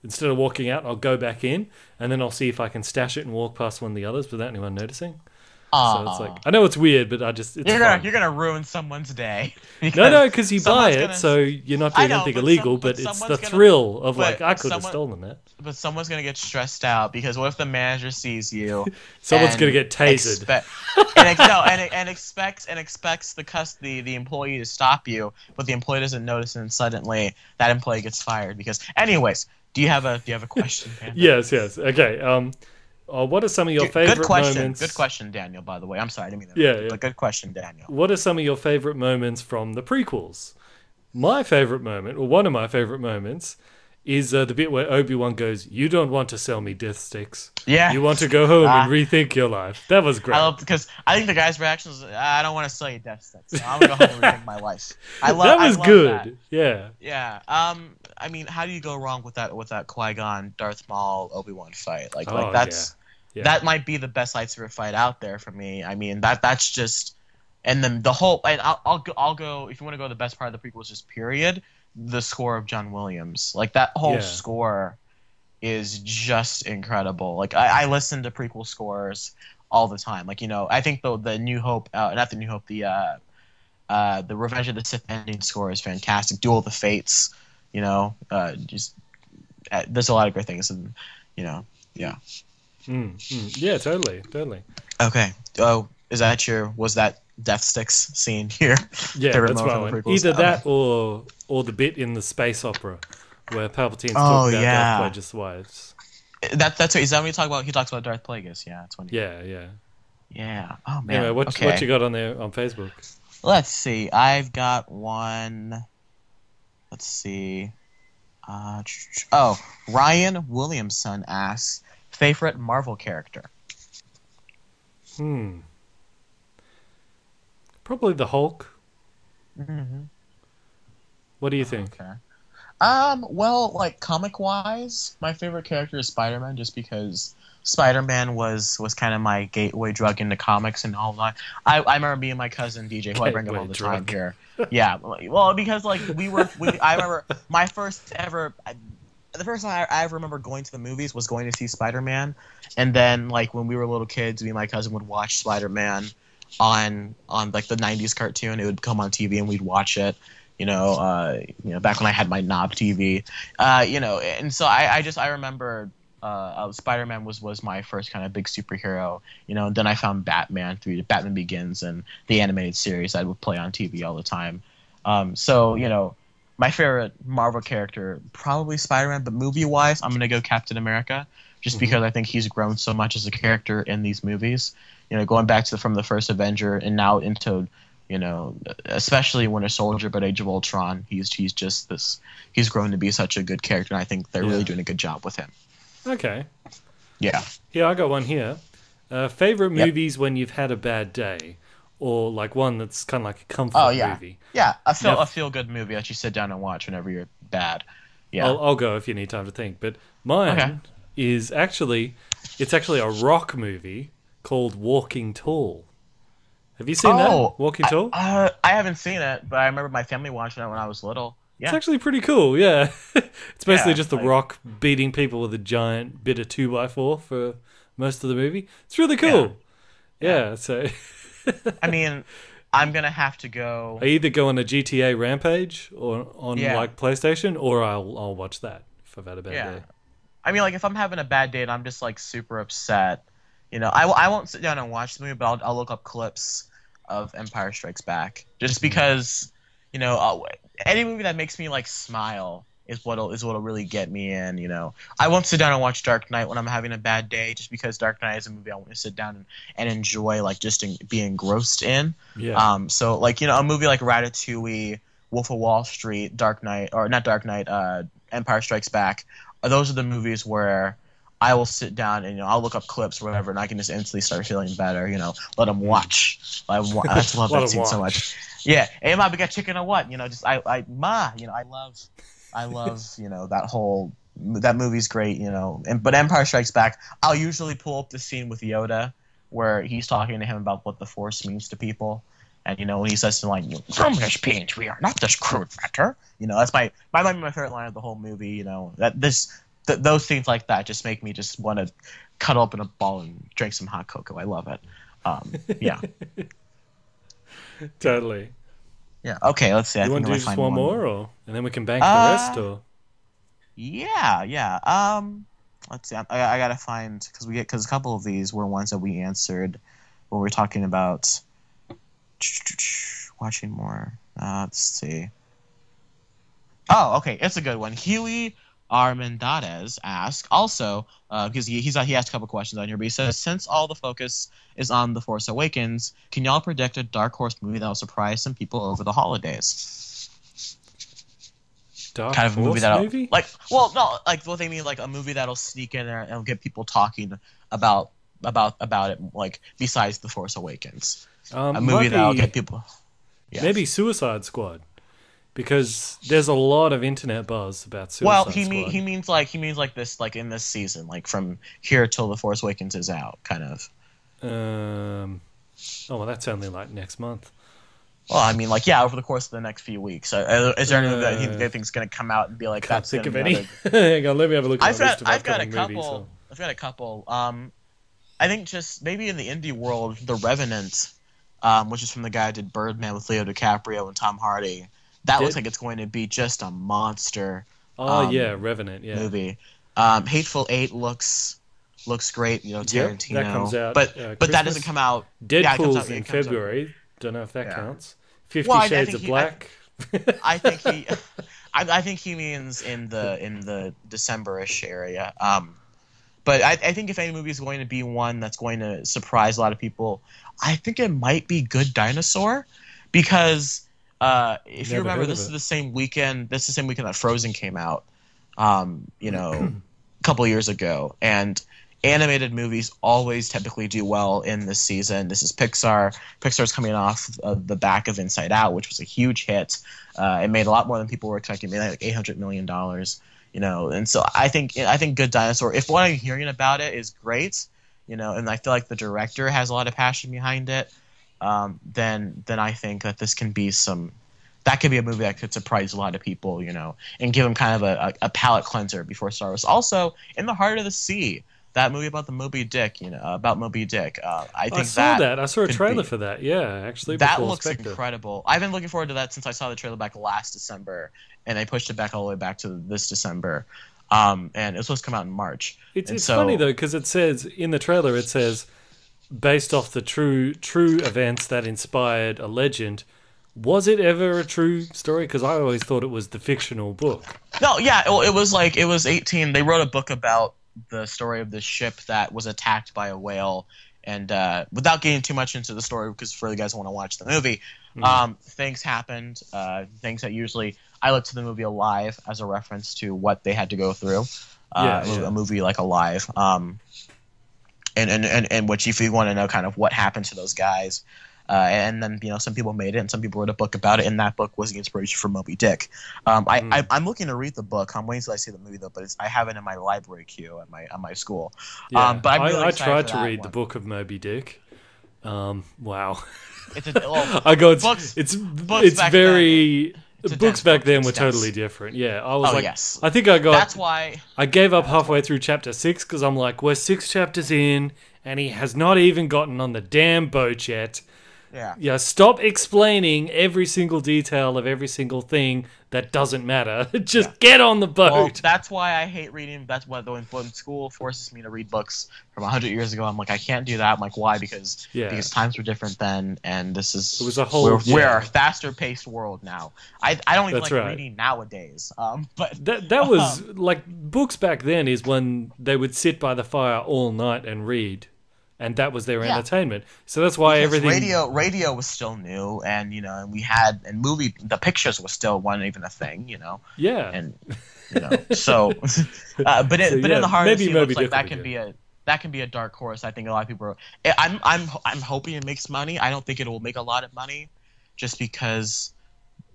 instead of walking out, I'll go back in, and then I'll see if I can stash it and walk past one of the others without anyone noticing. So it's like, I know it's weird, but you're gonna ruin someone's day. No, because you buy it, so you're not doing anything illegal. But it's the thrill of like, I could have stolen it. But someone's gonna get stressed out because what if the manager sees you? Someone's gonna get tasered. And expects the employee to stop you, but the employee doesn't notice, and suddenly that employee gets fired. Because, anyways, do you have a question, Panda? Yes. Okay. What are some of your favorite moments? Good question, Daniel, by the way. I'm sorry, I didn't mean that. Yeah. But good question, Daniel. What are some of your favorite moments from the prequels? My favorite moment, or one of my favorite moments, is the bit where Obi-Wan goes, "You don't want to sell me death sticks. Yeah. You want to go home and rethink your life." That was great. Because I think the guy's reaction was, "I don't want to sell you death sticks. So I'm going to go home and rethink my life." That was good. That. Yeah. Yeah. I mean, how do you go wrong with that Qui-Gon, Darth Maul, Obi-Wan fight? That might be the best lightsaber fight out there for me. I mean, that's just, and then the whole. And I'll go if you want to go. The best part of the prequel is just period. The score of John Williams, like that whole score, is just incredible. Like I listen to prequel scores all the time. Like I think the New Hope, not the New Hope, the Revenge of the Sith ending score is fantastic. Duel of the Fates. Just there's a lot of great things, and yeah. Yeah, totally. Okay. Oh, was that Death Sticks scene here? Yeah, that's right. Either that or the bit in the space opera where Palpatine's talking about Darth Plagueis' wives. That's what is that when you talk about? He talks about Darth Plagueis. Yeah, that's when. Yeah. Oh man. Anyway, what you got on there on Facebook? Let's see. I've got one. Let's see. Ryan Williamson asks, favorite Marvel character? Probably the Hulk. Mm-hmm. What do you think? Okay. Well, like comic-wise, my favorite character is Spider-Man, just because Spider-Man was kind of my gateway drug into comics and all that. I remember me and my cousin DJ, who I bring up all the time here. Yeah, well, because like I remember my first ever. The first time I ever remember going to the movies was going to see Spider-Man, and then like when we were little kids, me and my cousin would watch Spider-Man on like the '90s cartoon. It would come on TV and we'd watch it. Back when I had my knob TV, and so I remember Spider-Man was my first kind of big superhero, and then I found Batman through Batman Begins and the animated series I would play on TV all the time. My favorite Marvel character, probably Spider-Man, but movie-wise, I'm going to go Captain America, just because I think he's grown so much as a character in these movies. Going back from the first Avenger and now into, especially Winter Soldier, but Age of Ultron, he's just this. He's grown to be such a good character, and I think they're really doing a good job with him. Okay. Yeah. Yeah, I got one here. Favorite movies when you've had a bad day? Or like one that's kind of like a comfort movie. Yeah, a feel-good movie that you sit down and watch whenever you're bad. Yeah, I'll go if you need time to think. But mine is actually a rock movie called Walking Tall. Have you seen that? Walking Tall? I haven't seen it, but I remember my family watching it when I was little. Yeah. It's actually pretty cool, yeah. It's basically just The Rock beating people with a giant bit of 2x4 for most of the movie. It's really cool. Yeah so... I mean, I'm gonna have to go. I either go on a GTA Rampage or on like PlayStation, or I'll watch that if I've had a bad day. I mean, like if I'm having a bad day and I'm just like super upset, I won't sit down and watch the movie, but I'll look up clips of Empire Strikes Back, just because any movie that makes me like smile is what'll really get me in. I won't sit down and watch Dark Knight when I'm having a bad day, just because Dark Knight is a movie I want to sit down and enjoy, like just be engrossed in. Yeah. So like a movie like Ratatouille Wolf of Wall Street, Dark Knight, or not Dark Knight, Empire Strikes Back. Those are the movies where I will sit down and I'll look up clips or whatever, and I can just instantly start feeling better. Let them watch. I just love that scene so much. Yeah, hey ma, we got chicken or what? I love that movie's great. But Empire Strikes Back, I'll usually pull up the scene with Yoda where he's talking to him about what the Force means to people. And, when he says to line, from this beings, we are not this crude matter. That's my favorite line of the whole movie, those things like that just make me just want to cuddle up in a ball and drink some hot cocoa. I love it. Yeah. Totally. Yeah. Okay, let's see. You want to do just one more, and then we can bank the rest, or? Yeah. Let's see. I gotta find, because a couple of these were ones that we answered when we were talking about watching more. Let's see. Oh, okay. It's a good one. Huey Armendades asks, also, because he asked a couple questions on here, but he says, since all the focus is on The Force Awakens, can y'all predict a Dark Horse movie that will surprise some people over the holidays? Dark kind of Horse movie that'll movie? what they mean, like a movie that'll sneak in there and get people talking about it, like besides The Force Awakens. A movie that'll get people. Yes. Maybe Suicide Squad, because there's a lot of internet buzz about Suicide Well, Squad. he means like this, like in this season, like from here till The Force Awakens is out, kind of. Oh well, that's only like next month. Well, I mean, over the course of the next few weeks. Is there anything that you think is going to come out and be like? Can't that's think of gonna any. be Hang on, let me have a look at my list of I've got a upcoming couple. movies. So. I've got a couple. I think just maybe in the indie world, The Revenant, which is from the guy who did Birdman with Leo DiCaprio and Tom Hardy. That looks like it's going to be just a monster. Oh yeah, Revenant. Yeah. Movie. Hateful Eight looks great. Tarantino. That comes out. But that doesn't come out. Deadpool's in February. Don't know if that counts. 50 Shades of Black. I think he means in the December-ish area. But I think if any movie is going to be one that's going to surprise a lot of people, I think it might be Good Dinosaur, because if you remember, this is the same weekend. This is the same weekend that Frozen came out. A couple of years ago, and animated movies always typically do well in this season. This is Pixar. Pixar's coming off the back of Inside Out, which was a huge hit. It made a lot more than people were expecting. It made like $800 million. And so I think Good Dinosaur, if what I'm hearing about it is great, and I feel like the director has a lot of passion behind it, then I think that this can be that could be a movie that could surprise a lot of people, and give them kind of a palate cleanser before Star Wars. Also, In the Heart of the Sea, that movie about Moby Dick. I think saw that. I saw a trailer for that. Yeah, actually. That looks Spectre. incredible. I've been looking forward to that since I saw the trailer back last December, and they pushed it back all the way back to this December. And it's supposed to come out in March. It's funny though, because it says in the trailer, based off the true events that inspired a legend. Was it ever a true story? Because I always thought it was the fictional book. No, yeah, it was 18. They wrote a book about the story of this ship that was attacked by a whale, and without getting too much into the story, because for the guys who want to watch the movie, things happened. Things that usually I look to the movie Alive as a reference to what they had to go through. A movie like Alive, and which if you want to know kind of what happened to those guys. And then some people made it, and some people wrote a book about it, and that book was the inspiration for Moby Dick. I'm looking to read the book. I'm waiting until I see the movie though, but I have it in my library queue at my school. Yeah, but I'm really I excited tried for to that read one. the book of Moby Dick. Wow. It's books back then were totally different. Yeah, I was yes. I think I got. That's why I gave up halfway through chapter 6 because I'm like, we're 6 chapters in, and he has not even gotten on the damn boat yet. Yeah, stop explaining every single detail of every single thing that doesn't matter. Just get on the boat. Well, that's why I hate reading. That's why when school forces me to read books from 100 years ago, I'm like, I can't do that. I'm like, why? Because times were different then, and this is we're a faster paced world now. I don't even reading nowadays. But that was like books back then is when they would sit by the fire all night and read. and that was their entertainment. So that's why because everything radio was still new, and and we had the pictures was still wasn't even a thing, Yeah. And so but in the heart of the sea, it looks like that can be a dark horse. I think a lot of people I'm hoping it makes money. I don't think it will make a lot of money, just because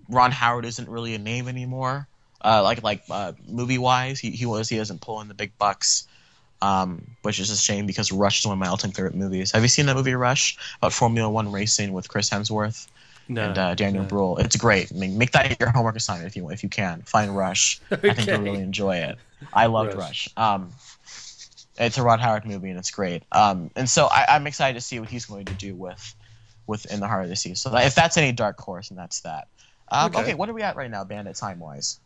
Ron Howard isn't really a name anymore. Movie wise, he doesn't pull in the big bucks, which is a shame because Rush is one of my all-time favorite movies. Have you seen that movie Rush about Formula One racing with Chris Hemsworth and Daniel Bruhl? It's great. I mean, make that your homework assignment if you can. Find Rush. Okay. I think you'll really enjoy it. I loved Rush. It's a Ron Howard movie and it's great. And so I'm excited to see what he's going to do with In the Heart of the Sea. So if that's any dark horse, and that's that. Okay, what are we at right now, Bandit, time-wise?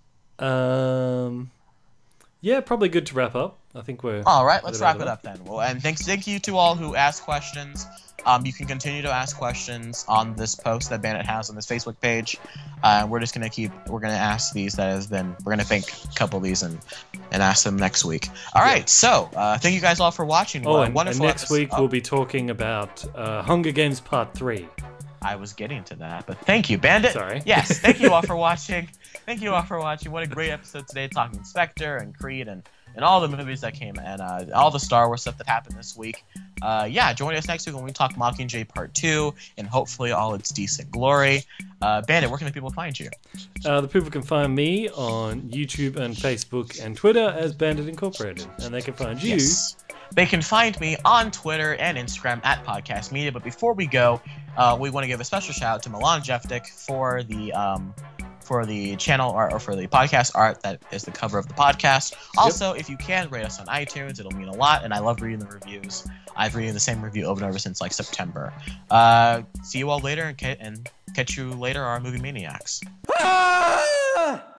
Yeah, probably good to wrap up. I think we're... All right, let's wrap it up then. Well, and thank you to all who asked questions. You can continue to ask questions on this post that Bandit has on this Facebook page. We're just going to ask these we're going to think a couple of these and ask them next week. All right, so thank you guys all for watching. And next week we'll be talking about Hunger Games Part 3. I was getting to that, but thank you, Bandit. Sorry. Yes, thank you all for watching. Thank you all for watching. What a great episode today, talking Spectre and Creed and all the movies that came and all the Star Wars stuff that happened this week. Join us next week when we talk Mockingjay Part 2 and hopefully all its decent glory. Bandit, where can the people find you? The people can find me on YouTube and Facebook and Twitter as Bandit Incorporated, and they can find you... Yes. They can find me on Twitter and Instagram at Podcast Media. But before we go, we want to give a special shout out to Milan Jeftik for the channel art or for the podcast art that is the cover of the podcast. Also, if you can rate us on iTunes, it'll mean a lot. And I love reading the reviews. I've read the same review over and over since September. See you all later and catch you later, our movie maniacs.